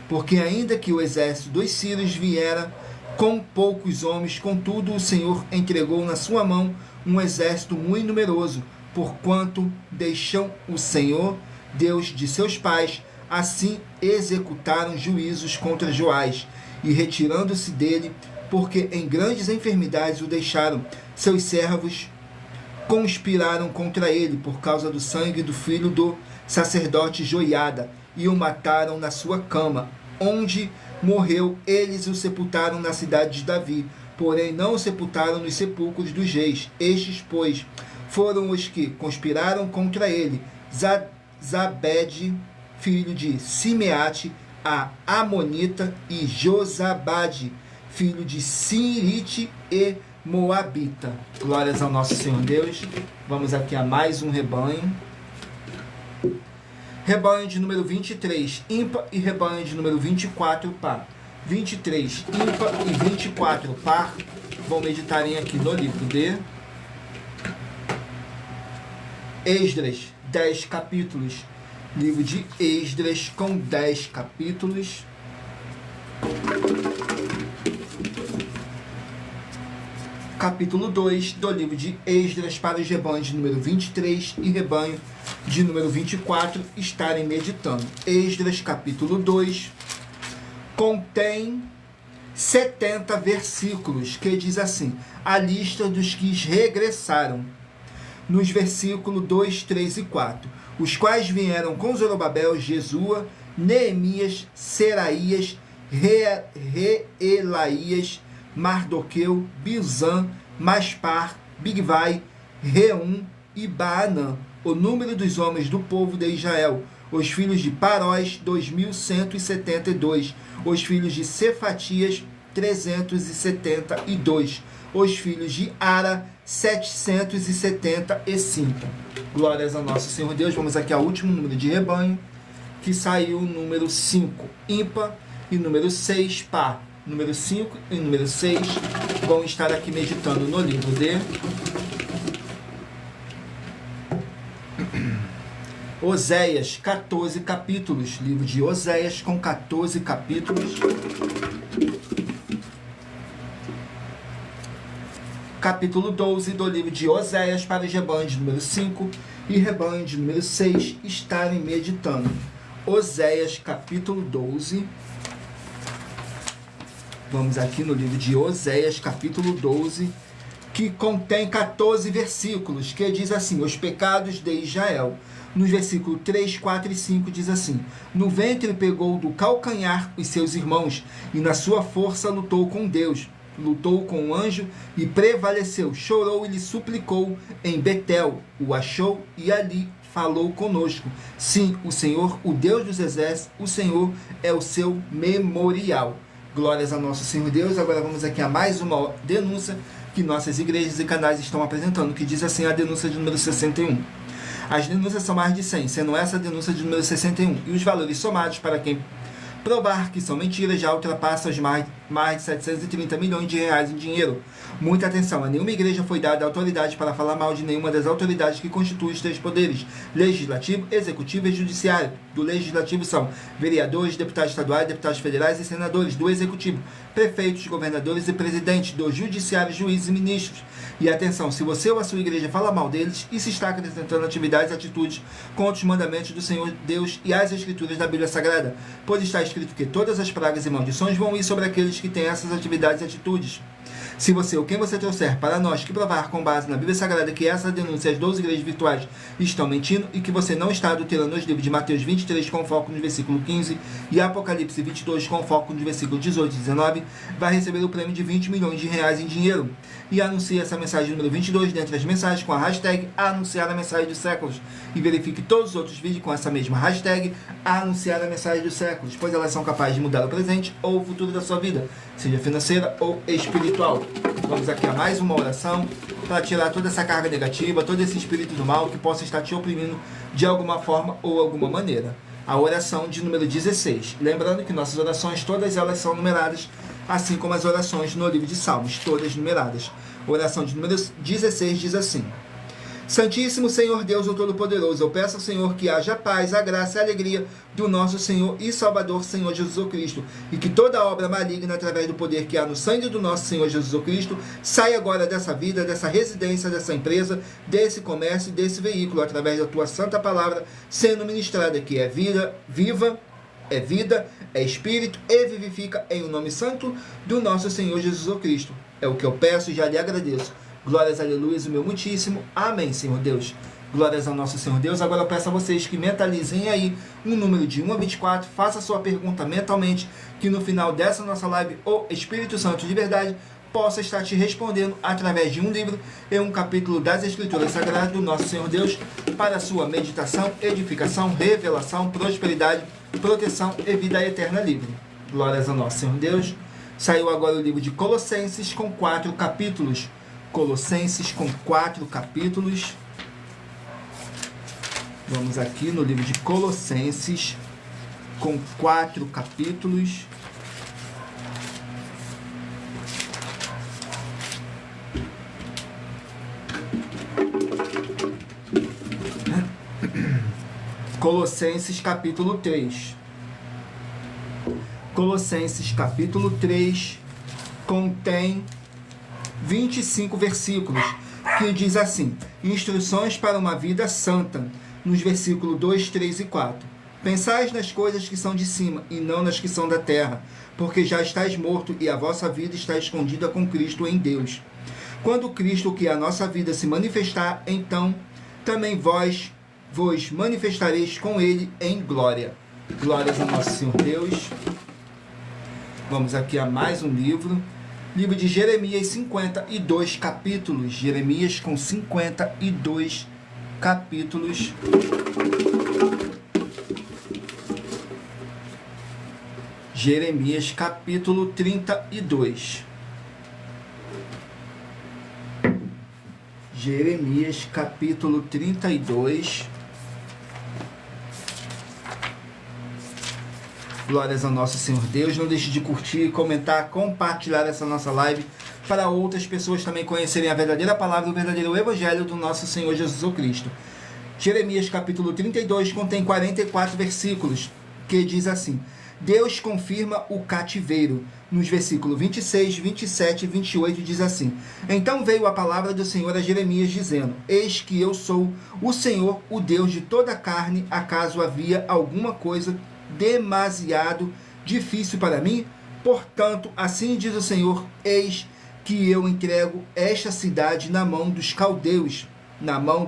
Porque ainda que o exército dos sírios viera com poucos homens, contudo o Senhor entregou na sua mão um exército muito numeroso, porquanto deixou o Senhor, Deus de seus pais, assim executaram juízos contra Joás, e retirando-se dele, porque em grandes enfermidades o deixaram, seus servos conspiraram contra ele por causa do sangue do filho do sacerdote Joiada, e o mataram na sua cama, onde morreu. Eles o sepultaram na cidade de Davi, porém não o sepultaram nos sepulcros dos reis. Estes, pois, foram os que conspiraram contra ele: Zabede, filho de Simeate, a Amonita, e Josabade, filho de Sirite e Moabita. Glórias ao nosso Senhor Deus. Vamos aqui a mais um rebanho. Rebanho de número 23, ímpar, e rebanho de número 24, par. 23, ímpar, e 24, par. Vão meditarem aqui no livro de Esdras, 10 capítulos. Livro de Esdras com 10 capítulos. Capítulo 2 do livro de Esdras, para os rebanhos de número 23 e rebanho de número 24 estarem meditando. Esdras, capítulo 2, contém 70 versículos, que diz assim: a lista dos que regressaram, nos versículos 2, 3 e 4, os quais vieram com Zorobabel, Jesua, Neemias, Seraías, Reelaías, Mardoqueu, Bilzã, Maspar, Bigvai, Reum e Baanã. O número dos homens do povo de Israel: os filhos de Parós, 2.172. Os filhos de Cefatias, 372. Os filhos de Ara, 775. Glórias ao nosso Senhor Deus. Vamos aqui ao último número de rebanho, que saiu número 5, ímpar, e número 6, par. Número 5 e número 6 vão estar aqui meditando no livro de Oséias, 14 capítulos. Livro de Oséias com 14 capítulos. Capítulo 12 do livro de Oséias, para os rebanhos de número 5 e rebanho de número 6 estarem meditando. Oséias, capítulo 12. Vamos aqui no livro de Oséias, capítulo 12, que contém 14 versículos, que diz assim: os pecados de Israel. Nos versículos 3, 4 e 5 diz assim: no ventre pegou do calcanhar os seus irmãos, e na sua força lutou com Deus. Lutou com o anjo e prevaleceu. Chorou e lhe suplicou em Betel. O achou e ali falou conosco. Sim, o Senhor, o Deus dos exércitos, o Senhor é o seu memorial. Glórias ao nosso Senhor Deus. Agora vamos aqui a mais uma denúncia que nossas igrejas e canais estão apresentando, que diz assim: a denúncia de número 61. As denúncias são mais de 100, sendo essa a denúncia de número 61. E os valores somados para quem provar que são mentiras já ultrapassam os mais de 730 milhões de reais em dinheiro. Muita atenção, a nenhuma igreja foi dada autoridade para falar mal de nenhuma das autoridades que constituem os três poderes: legislativo, executivo e judiciário. Do legislativo são vereadores, deputados estaduais, deputados federais e senadores. Do executivo, prefeitos, governadores e presidentes. Do judiciário, juízes e ministros. E atenção, se você ou a sua igreja fala mal deles e se está acrescentando atividades e atitudes contra os mandamentos do Senhor Deus e as escrituras da Bíblia Sagrada, pois está escrito que todas as pragas e maldições vão ir sobre aqueles que têm essas atividades e atitudes. Se você ou quem você trouxer para nós que provar com base na Bíblia Sagrada que essa denúncia as 12 igrejas virtuais estão mentindo e que você não está adulterando os livros de Mateus 23 com foco no versículo 15 e Apocalipse 22 com foco no versículo 18 e 19, vai receber o prêmio de 20 milhões de reais em dinheiro. E anuncie essa mensagem número 22 dentre as mensagens com a hashtag anunciar a mensagem dos séculos. E verifique todos os outros vídeos com essa mesma hashtag anunciar a mensagem dos séculos, pois elas são capazes de mudar o presente ou o futuro da sua vida, seja financeira ou espiritual. Vamos aqui a mais uma oração para tirar toda essa carga negativa, todo esse espírito do mal que possa estar te oprimindo de alguma forma ou alguma maneira. A oração de número 16. Lembrando que nossas orações, todas elas são numeradas, assim como as orações no livro de Salmos, todas numeradas. Oração de número 16 diz assim: Santíssimo Senhor Deus, o Todo-Poderoso, eu peço ao Senhor que haja paz, a graça e a alegria do nosso Senhor e Salvador, Senhor Jesus Cristo, e que toda obra maligna, através do poder que há no sangue do nosso Senhor Jesus Cristo, saia agora dessa vida, dessa residência, dessa empresa, desse comércio e desse veículo, através da tua santa palavra, sendo ministrada, que é vida, viva, é vida, é espírito e vivifica em o nome santo do nosso Senhor Jesus Cristo. É o que eu peço e já lhe agradeço. Glórias, aleluia, o meu muitíssimo. Amém, Senhor Deus. Glórias ao nosso Senhor Deus. Agora eu peço a vocês que mentalizem aí um número de 1 a 24. Faça a sua pergunta mentalmente, que no final dessa nossa live, o Espírito Santo de verdade possa estar te respondendo através de um livro e um capítulo das Escrituras Sagradas do nosso Senhor Deus, para a sua meditação, edificação, revelação, prosperidade, proteção e vida eterna livre. Glórias ao nosso Senhor Deus. Saiu agora o livro de Colossenses com 4 capítulos. Colossenses com 4 capítulos. Vamos aqui no livro de Colossenses com 4 capítulos. Colossenses capítulo 3. Colossenses capítulo 3 contém 25 versículos, que diz assim: instruções para uma vida santa, nos versículos 2, 3 e 4. Pensais nas coisas que são de cima, e não nas que são da terra, porque já estáis morto, e a vossa vida está escondida com Cristo em Deus. Quando Cristo, que é a nossa vida, se manifestar, então também vos manifestareis com Ele em glória. Glórias ao nosso Senhor Deus. Vamos aqui a mais um livro. Livro de Jeremias, 52 capítulos. Jeremias com 52 capítulos. Jeremias capítulo 32. Jeremias capítulo 32. Glórias ao nosso Senhor Deus. Não deixe de curtir, comentar, compartilhar essa nossa live para outras pessoas também conhecerem a verdadeira palavra, o verdadeiro evangelho do nosso Senhor Jesus Cristo. Jeremias capítulo 32 contém 44 versículos, que diz assim: Deus confirma o cativeiro. Nos versículos 26, 27 e 28 diz assim: Então veio a palavra do Senhor a Jeremias, dizendo: Eis que eu sou o Senhor, o Deus de toda a carne. Acaso havia alguma coisa demasiado difícil para mim? Portanto, assim diz o Senhor: Eis que eu entrego esta cidade na mão dos caldeus, na mão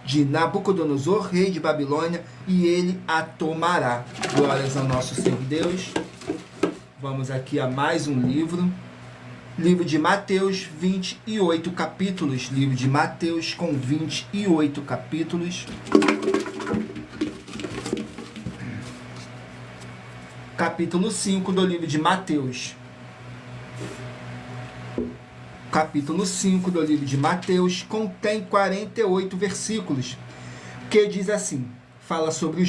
de Nabucodonosor, rei de Babilônia, e ele a tomará. Glórias ao nosso Senhor Deus. Vamos aqui a mais um livro. Livro de Mateus, 28 capítulos. Livro de Mateus com 28 capítulos. Capítulo 5 do livro de Mateus. Capítulo 5 do livro de Mateus contém 48 versículos, que diz assim, fala sobre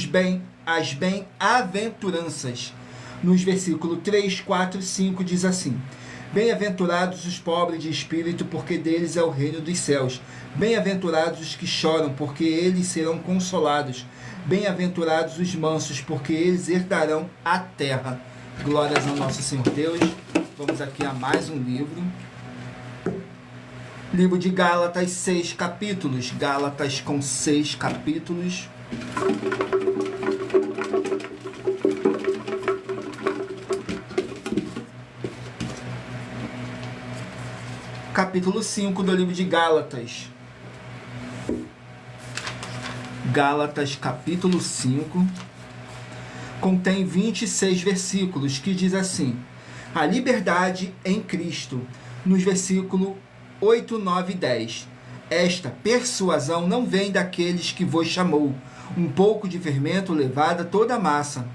as bem-aventuranças. Nos versículos 3, 4 e 5 diz assim: Bem-aventurados os pobres de espírito, porque deles é o reino dos céus. Bem-aventurados os que choram, porque eles serão consolados. Bem-aventurados os mansos, porque eles herdarão a terra. Glórias ao nosso Senhor Deus. Vamos aqui a mais um livro. Livro de Gálatas, 6 capítulos. Gálatas com 6 capítulos. capítulo 5 do livro de Gálatas. Gálatas, capítulo 5, contém 26 versículos, que diz assim: a liberdade em Cristo, nos versículos 8, 9 e 10. Esta persuasão não vem daqueles que vos chamou, um pouco de fermento levada toda a massa.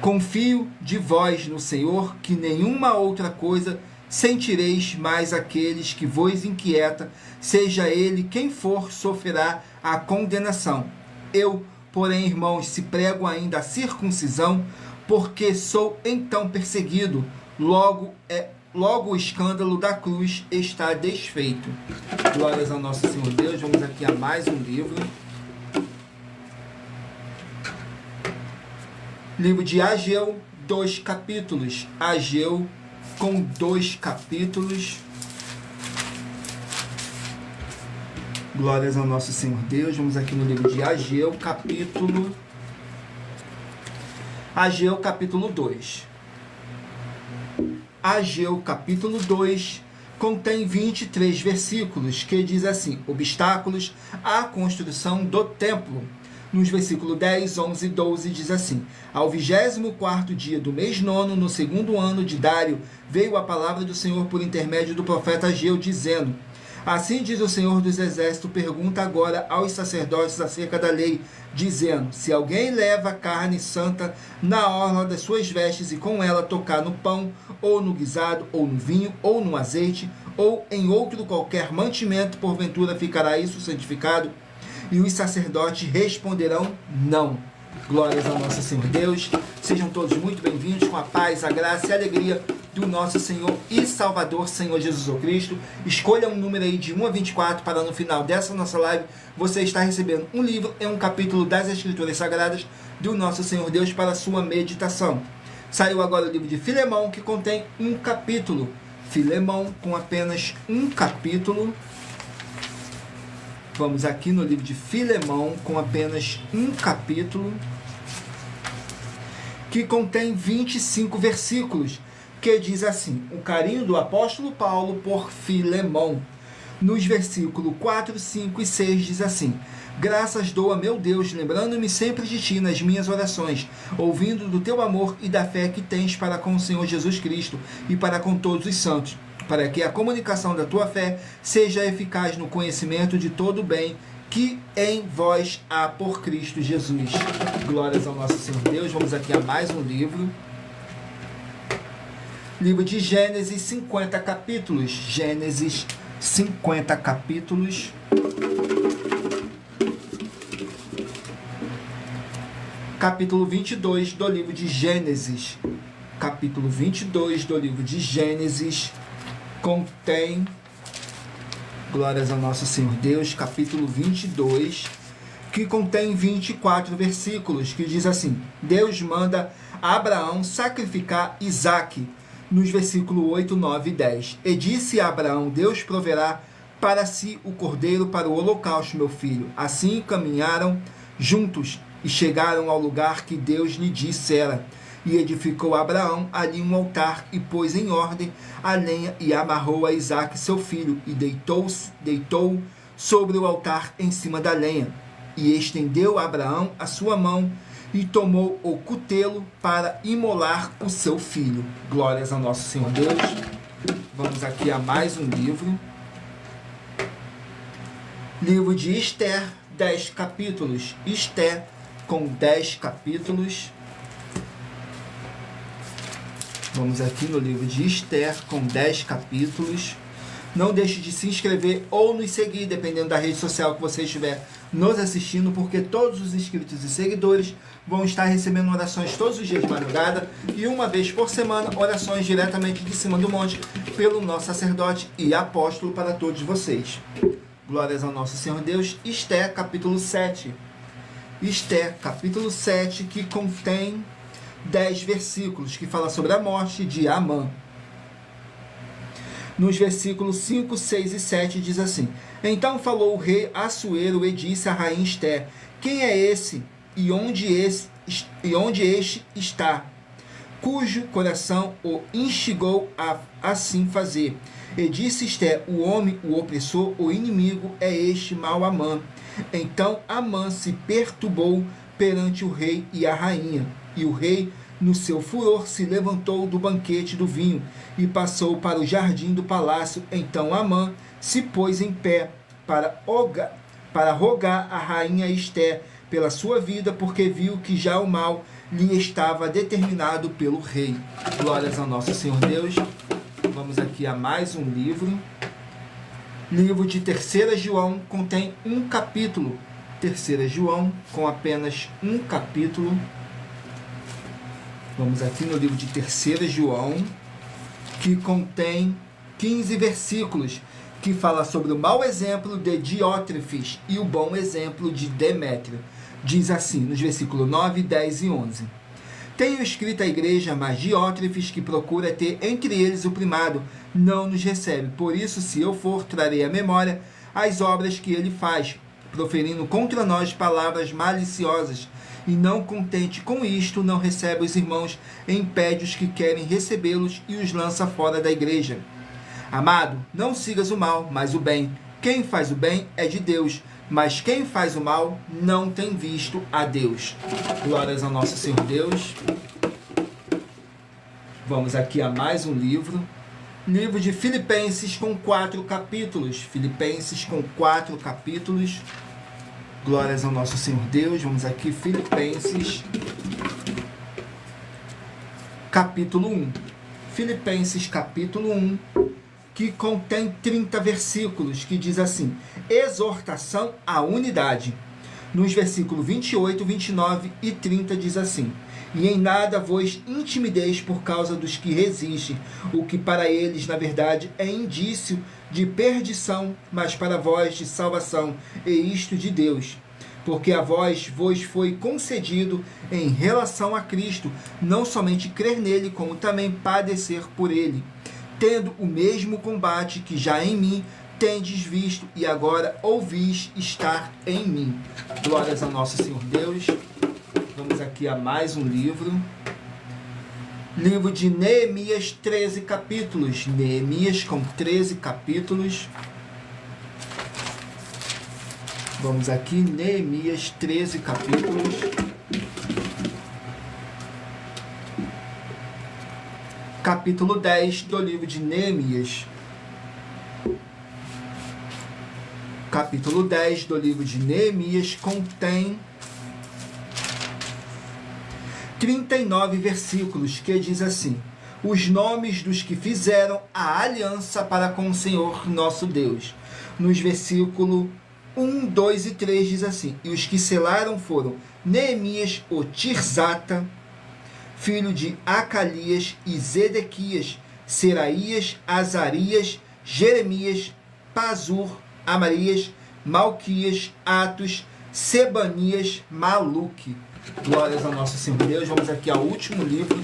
Confio de vós no Senhor, que nenhuma outra coisa sentireis, mais aqueles que vos inquieta, seja ele quem for, sofrerá a condenação. Eu, porém, irmãos, se prego ainda a circuncisão, porque sou então perseguido, logo o escândalo da cruz está desfeito. Glórias ao nosso Senhor Deus. Vamos aqui a mais um livro. Livro de Ageu, 2 capítulos. Ageu com 2 capítulos. Glórias ao nosso Senhor Deus. Vamos aqui no livro de Ageu, capítulo 2. Ageu, capítulo 2, contém 23 versículos, que diz assim: obstáculos à construção do templo. Nos versículos 10, 11 e 12 diz assim: ao 24º dia do mês 9, no 2º ano de Dário, veio a palavra do Senhor por intermédio do profeta Ageu, dizendo: assim diz o Senhor dos Exércitos, pergunta agora aos sacerdotes acerca da lei, dizendo: se alguém leva carne santa na orla das suas vestes e com ela tocar no pão, ou no guisado, ou no vinho, ou no azeite, ou em outro qualquer mantimento, porventura ficará isso santificado? E os sacerdotes responderão: não. Glórias ao nosso Senhor Deus. Sejam todos muito bem-vindos, com a paz, a graça e a alegria do nosso Senhor e Salvador, Senhor Jesus Cristo. Escolha um número aí de 1 a 24 para no final dessa nossa live você estar recebendo um livro e um capítulo das Escrituras Sagradas do nosso Senhor Deus para a sua meditação. Saiu agora o livro de Filemão, que contém um capítulo. Filemão com apenas um capítulo. Vamos aqui no livro de Filemão com apenas um capítulo, que contém 25 versículos, que diz assim: o carinho do apóstolo Paulo por Filemão. Nos versículos 4, 5 e 6 diz assim: graças dou a meu Deus, lembrando-me sempre de ti nas minhas orações, ouvindo do teu amor e da fé que tens para com o Senhor Jesus Cristo e para com todos os santos, para que a comunicação da tua fé seja eficaz no conhecimento de todo o bem que em vós há por Cristo Jesus. Glórias ao nosso Senhor Deus. Vamos aqui a mais um livro. Livro de Gênesis, 50 capítulos. Gênesis, 50 capítulos. Capítulo 22 do livro de Gênesis. Capítulo 22 do livro de Gênesis contém, glórias ao nosso Senhor Deus, capítulo 22, que contém 24 versículos, que diz assim: Deus manda Abraão sacrificar Isaque, nos versículos 8, 9 e 10. E disse a Abraão: Deus proverá para si o cordeiro para o holocausto, meu filho. Assim caminharam juntos e chegaram ao lugar que Deus lhe dissera. E edificou Abraão ali um altar e pôs em ordem a lenha e amarrou a Isaque seu filho e deitou sobre o altar em cima da lenha. E estendeu Abraão a sua mão e tomou o cutelo para imolar o seu filho. Glórias ao nosso Senhor Deus. Vamos aqui a mais um livro. Livro de Esther, 10 capítulos. Esther com 10 capítulos. Vamos aqui no livro de Esther com 10 capítulos. Não deixe de se inscrever ou nos seguir, dependendo da rede social que você estiver nos assistindo, porque todos os inscritos e seguidores vão estar recebendo orações todos os dias de madrugada e uma vez por semana, orações diretamente de cima do monte pelo nosso sacerdote e apóstolo para todos vocês. Glórias ao nosso Senhor Deus. Esther, capítulo 7. Esther, capítulo 7, que contém 10 versículos, que fala sobre a morte de Amã. Nos versículos 5, 6 e 7 diz assim: Então falou o rei Assuero e disse à rainha Esther: Quem é esse e onde este está? cujo coração o instigou a assim fazer. E disse Esté: o homem, o opressor, o inimigo é este mau Amã. Então Amã se perturbou perante o rei e a rainha. E o rei, no seu furor, se levantou do banquete do vinho e passou para o jardim do palácio. Então Amã se pôs em pé para rogar a rainha Esté pela sua vida, porque viu que já o mal lhe estava determinado pelo rei. Glórias ao nosso Senhor Deus. Vamos aqui a mais um livro. Livro de 3 João contém um capítulo. 3 João com apenas um capítulo. Vamos aqui no livro de 3 João, que contém 15 versículos, que fala sobre o mau exemplo de Diótrefes e o bom exemplo de Demétrio. Diz assim, nos versículos 9, 10 e 11. Tenho escrito à igreja, mas Diótrefes, que procura ter entre eles o primado, não nos recebe. Por isso, se eu for, trarei à memória as obras que ele faz, proferindo contra nós palavras maliciosas. E não contente com isto, não recebe os irmãos, impede os que querem recebê-los e os lança fora da igreja. Amado, não sigas o mal, mas o bem. Quem faz o bem é de Deus, mas quem faz o mal não tem visto a Deus. Glórias ao nosso Senhor Deus. Vamos aqui a mais um livro. Livro de Filipenses com 4 capítulos. Filipenses com 4 capítulos. Glórias ao nosso Senhor Deus. Vamos aqui, Filipenses, capítulo 1. Filipenses, capítulo 1, que contém 30 versículos, que diz assim: exortação à unidade. Nos versículos 28, 29 e 30 diz assim: e em nada vos intimideis por causa dos que resistem, o que para eles, na verdade, é indício de perdição, mas para vós de salvação, e isto de Deus. Porque a vós vos foi concedido, em relação a Cristo, não somente crer nele, como também padecer por ele, tendo o mesmo combate que já em mim tendes visto e agora ouvis estar em mim. Glórias ao nosso Senhor Deus. Vamos aqui a mais um livro. Livro de Neemias, 13 capítulos. Neemias com 13 capítulos. Vamos aqui, Neemias, 13 capítulos. Capítulo 10 do livro de Neemias. Capítulo 10 do livro de Neemias contém 39 versículos, que diz assim: os nomes dos que fizeram a aliança para com o Senhor nosso Deus. Nos versículos 1, 2 e 3 diz assim: e os que selaram foram Neemias, o Tirzata, filho de Acalias, e Zedequias, Seraías, Azarias, Jeremias, Pazur, Amarias, Malquias, Atos, Sebanias, Maluque. Glórias ao nosso Senhor Deus. Vamos aqui ao último livro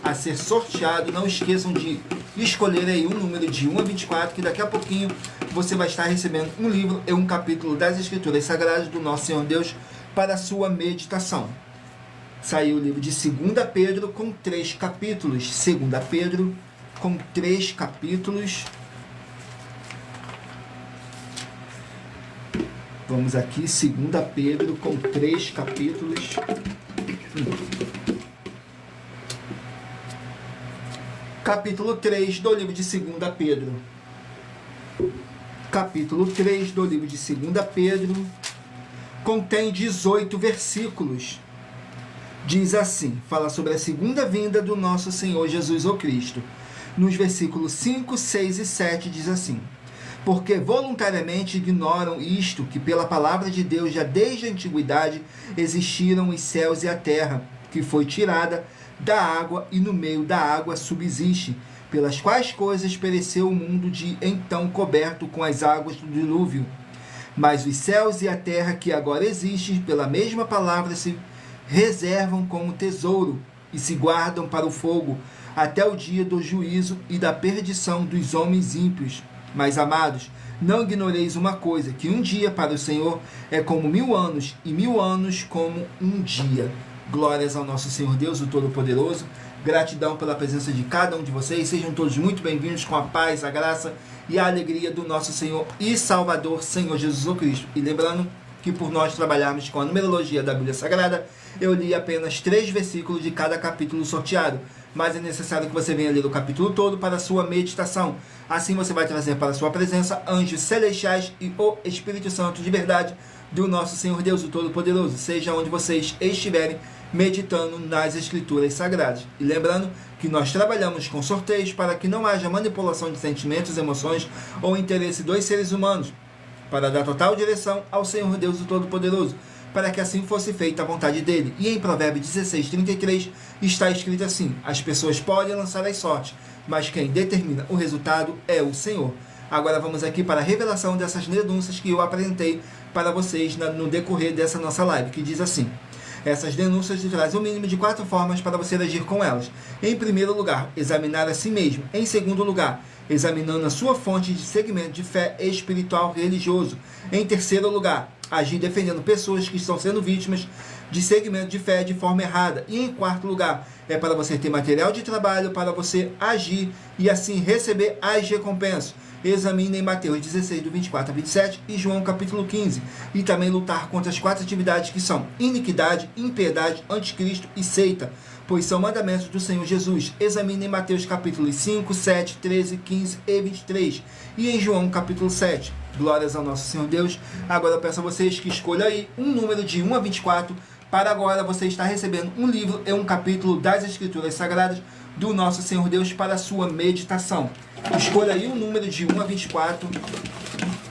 a ser sorteado. Não esqueçam de escolher aí um número de 1 a 24, que daqui a pouquinho você vai estar recebendo um livro e um capítulo das Escrituras Sagradas do nosso Senhor Deus para a sua meditação. Saiu o livro de 2 Pedro com 3 capítulos. 2 Pedro com 3 capítulos. Vamos aqui, 2 Pedro com 3 capítulos. Capítulo 3 do livro de 2 Pedro. Capítulo 3 do livro de 2 Pedro contém 18 versículos. Diz assim, fala sobre a segunda vinda do nosso Senhor Jesus o Cristo. Nos versículos 5, 6 e 7 diz assim: porque voluntariamente ignoram isto, que pela palavra de Deus já desde a antiguidade existiram os céus e a terra, que foi tirada da água e no meio da água subsiste, pelas quais coisas pereceu o mundo de então coberto com as águas do dilúvio. Mas os céus e a terra que agora existem, pela mesma palavra, se reservam como tesouro e se guardam para o fogo, até o dia do juízo e da perdição dos homens ímpios. Mas, amados, não ignoreis uma coisa, que um dia para o Senhor é como 1000 anos, e 1000 anos como um dia. Glórias ao nosso Senhor Deus, o Todo-Poderoso. Gratidão pela presença de cada um de vocês. Sejam todos muito bem-vindos com a paz, a graça e a alegria do nosso Senhor e Salvador, Senhor Jesus Cristo. E lembrando que por nós trabalharmos com a numerologia da Bíblia Sagrada, eu li apenas 3 versículos de cada capítulo sorteado. Mas é necessário que você venha ler o capítulo todo para a sua meditação. Assim você vai trazer para a sua presença anjos celestiais e o Espírito Santo de verdade do nosso Senhor Deus, o Todo-Poderoso, seja onde vocês estiverem meditando nas Escrituras Sagradas. E lembrando que nós trabalhamos com sorteios para que não haja manipulação de sentimentos, emoções ou interesse dos seres humanos, para dar total direção ao Senhor Deus, o Todo-Poderoso, para que assim fosse feita a vontade dele. E em Provérbios 16:33 está escrito assim: as pessoas podem lançar as sortes, mas quem determina o resultado é o Senhor. Agora vamos aqui para a revelação dessas denúncias que eu apresentei para vocês no decorrer dessa nossa live, que diz assim: essas denúncias te trazem o mínimo de 4 formas para você agir com elas. Em primeiro lugar, examinar a si mesmo. Em segundo lugar, examinando a sua fonte de segmento de fé espiritual religioso. Em terceiro lugar, agir defendendo pessoas que estão sendo vítimas de segmento de fé de forma errada. E em quarto lugar, é para você ter material de trabalho para você agir e assim receber as recompensas. Examine em Mateus 16, do 24 a 27 e João capítulo 15. E também lutar contra as 4 atividades que são iniquidade, impiedade, anticristo e seita, pois são mandamentos do Senhor Jesus. Examine em Mateus capítulos 5, 7, 13, 15 e 23. E em João capítulo 7. Glórias ao nosso Senhor Deus. Agora eu peço a vocês que escolham aí um número de 1 a 24. Para agora você está recebendo um livro e um capítulo das Escrituras Sagradas do nosso Senhor Deus para a sua meditação. Escolha aí um número de 1 a 24,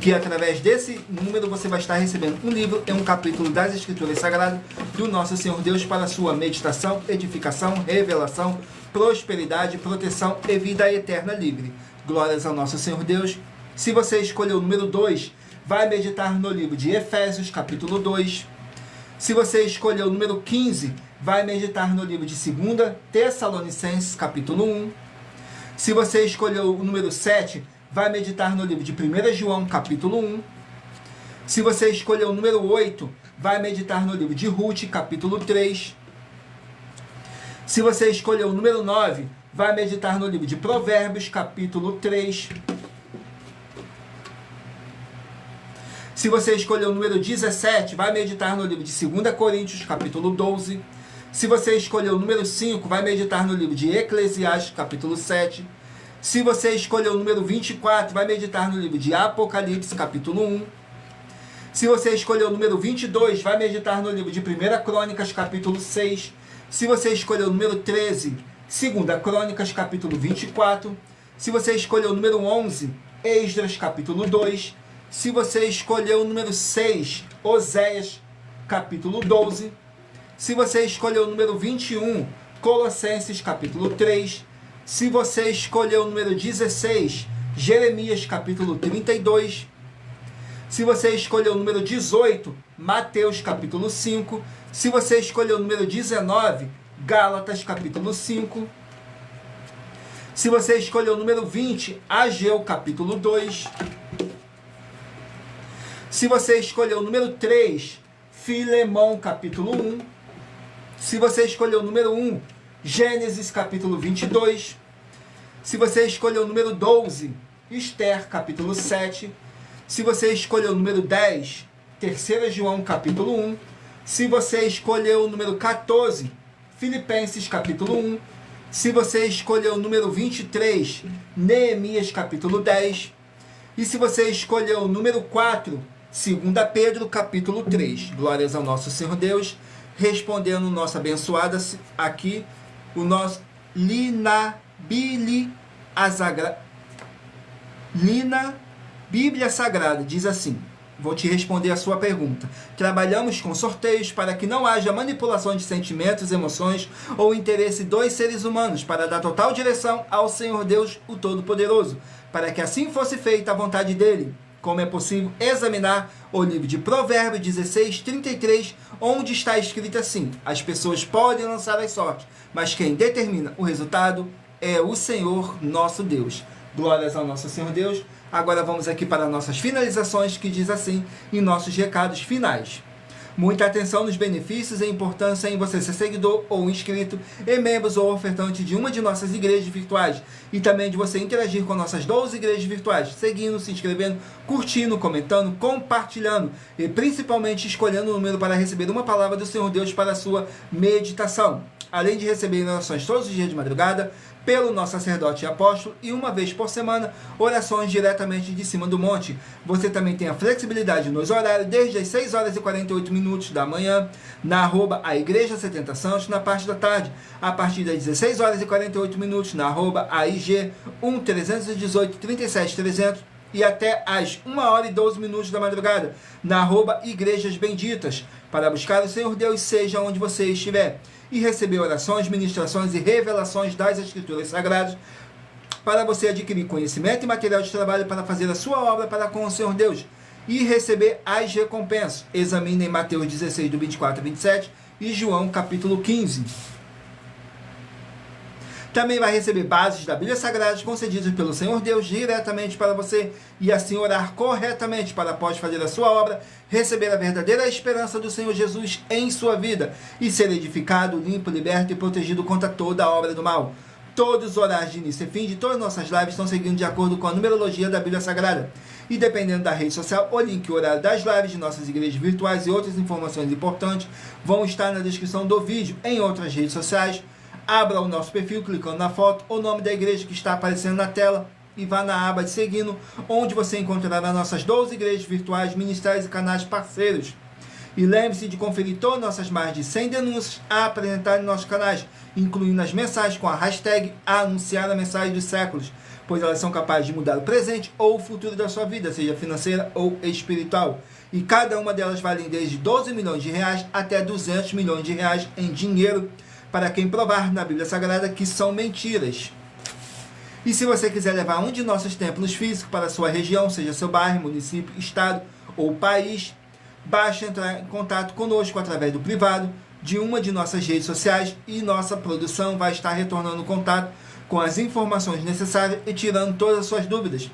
que através desse número você vai estar recebendo um livro e um capítulo das Escrituras Sagradas do nosso Senhor Deus para a sua meditação, edificação, revelação, prosperidade, proteção e vida eterna livre. Glórias ao nosso Senhor Deus. Se você escolher o número 2, vai meditar no livro de Efésios, capítulo 2. Se você escolher o número 15, vai meditar no livro de 2 Tessalonicenses, capítulo 1. Se você escolher o número 7, vai meditar no livro de 1 João, capítulo 1. Se você escolher o número 8, vai meditar no livro de Ruth, capítulo 3. Se você escolher o número 9, vai meditar no livro de Provérbios, capítulo 3. Se você escolher o número 17, vai meditar no livro de 2 Coríntios, capítulo 12. Se você escolher o número 5, vai meditar no livro de Eclesiastes, capítulo 7. Se você escolher o número 24, vai meditar no livro de Apocalipse, capítulo 1. Se você escolher o número 22, vai meditar no livro de 1 Crônicas, capítulo 6. Se você escolher o número 13, 2 Crônicas, capítulo 24. Se você escolher o número 11, Esdras, capítulo 2. Se você escolher o número 6, Oséias, capítulo 12. Se você escolher o número 21, Colossenses, capítulo 3. Se você escolher o número 16, Jeremias, capítulo 32. Se você escolher o número 18, Mateus, capítulo 5. Se você escolher o número 19, Gálatas, capítulo 5. Se você escolher o número 20, Ageu, capítulo 2. Se você escolher o número 3, Filemão, capítulo 1. Se você escolher o número 1, Gênesis, capítulo 22. Se você escolher o número 12, Esther, capítulo 7. Se você escolher o número 10, 3 João, capítulo 1. Se você escolher o número 14, Filipenses, capítulo 1. Se você escolher o número 23, Neemias, capítulo 10. E se você escolher o número 4, 2 Pedro, capítulo 3. Glórias ao nosso Senhor Deus. Respondendo nossa abençoada aqui, o nosso Lina Bíblia Sagrada diz assim: vou te responder a sua pergunta. Trabalhamos com sorteios para que não haja manipulação de sentimentos, emoções ou interesse dos seres humanos, para dar total direção ao Senhor Deus, o Todo-Poderoso, para que assim fosse feita a vontade dele. Como é possível examinar o livro de Provérbios 16:33, onde está escrito assim: as pessoas podem lançar as sortes, mas quem determina o resultado é o Senhor nosso Deus. Glórias ao nosso Senhor Deus. Agora vamos aqui para nossas finalizações, que diz assim, em nossos recados finais. Muita atenção nos benefícios e importância em você ser seguidor ou inscrito e membros ou ofertante de uma de nossas igrejas virtuais e também de você interagir com nossas 12 igrejas virtuais, seguindo, se inscrevendo, curtindo, comentando, compartilhando e principalmente escolhendo o número para receber uma palavra do Senhor Deus para a sua meditação. Além de receber orações todos os dias de madrugada pelo nosso sacerdote e apóstolo e uma vez por semana, orações diretamente de cima do monte. Você também tem a flexibilidade nos horários desde as 6 horas e 48 minutos da manhã, na @a Igreja 70 Santos, na parte da tarde, a partir das 16 horas e 48 minutos, na @AIG 1318 37 300 e até às 1 hora e 12 minutos da madrugada, na @Igrejas Benditas, para buscar o Senhor Deus, seja onde você estiver, e receber orações, ministrações e revelações das Escrituras Sagradas, para você adquirir conhecimento e material de trabalho para fazer a sua obra para com o Senhor Deus, e receber as recompensas. Examinem Mateus 16, do 24 a 27, e João, capítulo 15. Também vai receber bases da Bíblia Sagrada concedidas pelo Senhor Deus diretamente para você e assim orar corretamente para após fazer a sua obra, receber a verdadeira esperança do Senhor Jesus em sua vida e ser edificado, limpo, liberto e protegido contra toda a obra do mal. Todos os horários de início e fim de todas as nossas lives estão seguindo de acordo com a numerologia da Bíblia Sagrada. E dependendo da rede social, o link e o horário das lives de nossas igrejas virtuais e outras informações importantes vão estar na descrição do vídeo. Em outras redes sociais, abra o nosso perfil clicando na foto, o nome da igreja que está aparecendo na tela e vá na aba de seguindo, onde você encontrará nossas 12 igrejas virtuais, ministérios e canais parceiros. E lembre-se de conferir todas nossas mais de 100 denúncias a apresentar em nossos canais, incluindo as mensagens com a hashtag Anunciar a Mensagem dos Séculos, pois elas são capazes de mudar o presente ou o futuro da sua vida, seja financeira ou espiritual. E cada uma delas vale desde 12 milhões de reais até 200 milhões de reais em dinheiro, para quem provar na Bíblia Sagrada que são mentiras. E se você quiser levar um de nossos templos físicos para a sua região, seja seu bairro, município, estado ou país, basta entrar em contato conosco através do privado de uma de nossas redes sociais e nossa produção vai estar retornando contato com as informações necessárias e tirando todas as suas dúvidas.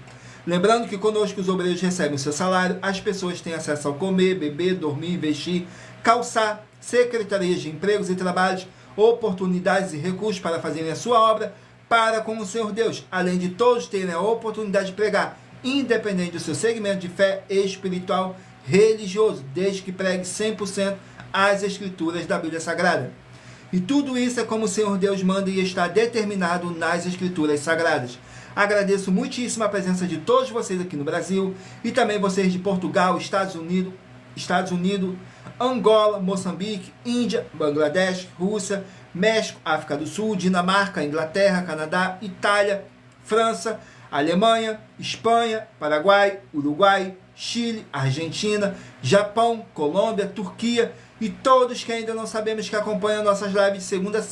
Lembrando que conosco os obreiros recebem o seu salário, as pessoas têm acesso ao comer, beber, dormir, vestir, calçar, secretarias de empregos e trabalhos, oportunidades e recursos para fazerem a sua obra para com o Senhor Deus, além de todos terem a oportunidade de pregar, independente do seu segmento de fé espiritual religioso, desde que pregue 100% as Escrituras da Bíblia Sagrada. E tudo isso é como o Senhor Deus manda e está determinado nas Escrituras Sagradas. Agradeço muitíssimo a presença de todos vocês aqui no Brasil e também vocês de Portugal, Estados Unidos, Angola, Moçambique, Índia, Bangladesh, Rússia, México, África do Sul, Dinamarca, Inglaterra, Canadá, Itália, França, Alemanha, Espanha, Paraguai, Uruguai, Chile, Argentina, Japão, Colômbia, Turquia e todos que ainda não sabemos que acompanham nossas lives de segunda a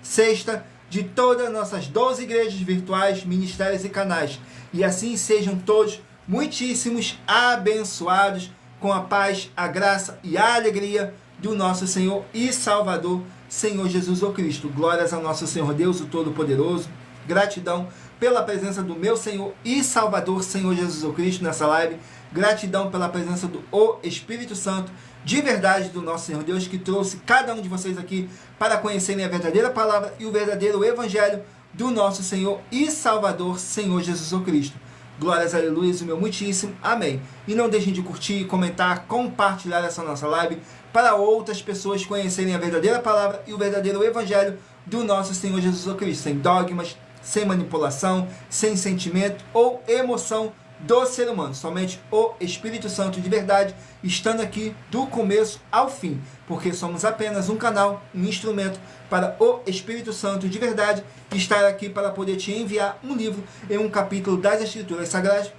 sexta, de todas as nossas 12 igrejas virtuais, ministérios e canais. E assim sejam todos muitíssimos abençoados com a paz, a graça e a alegria do nosso Senhor e Salvador, Senhor Jesus o Cristo. Glórias ao nosso Senhor Deus, o Todo-Poderoso. Gratidão pela presença do meu Senhor e Salvador, Senhor Jesus o Cristo, nessa live. Gratidão pela presença do Espírito Santo, de verdade, do nosso Senhor Deus, que trouxe cada um de vocês aqui para conhecerem a verdadeira palavra e o verdadeiro evangelho do nosso Senhor e Salvador, Senhor Jesus o Cristo. Glórias, aleluia, o meu muitíssimo amém. E não deixem de curtir, comentar, compartilhar essa nossa live para outras pessoas conhecerem a verdadeira palavra e o verdadeiro evangelho do nosso Senhor Jesus o Cristo, sem dogmas, sem manipulação, sem sentimento ou emoção do ser humano, somente o Espírito Santo de verdade, estando aqui do começo ao fim, porque somos apenas um canal, um instrumento para o Espírito Santo de verdade estar aqui para poder te enviar um livro em um capítulo das Escrituras Sagradas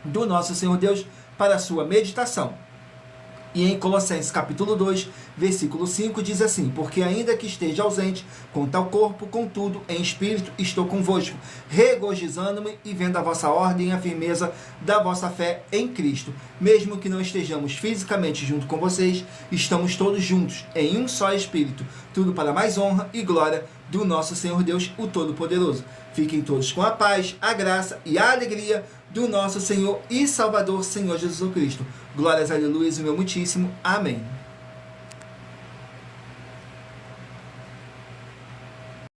do nosso Senhor Deus para a sua meditação. E em Colossenses capítulo 2, versículo 5, diz assim: porque ainda que esteja ausente, com tal corpo, contudo, em espírito, estou convosco, regozijando-me e vendo a vossa ordem e a firmeza da vossa fé em Cristo. Mesmo que não estejamos fisicamente junto com vocês, estamos todos juntos, em um só espírito, tudo para mais honra e glória do nosso Senhor Deus, o Todo-Poderoso. Fiquem todos com a paz, a graça e a alegria do nosso Senhor e Salvador, Senhor Jesus Cristo. Glórias, aleluia, o meu muitíssimo amém.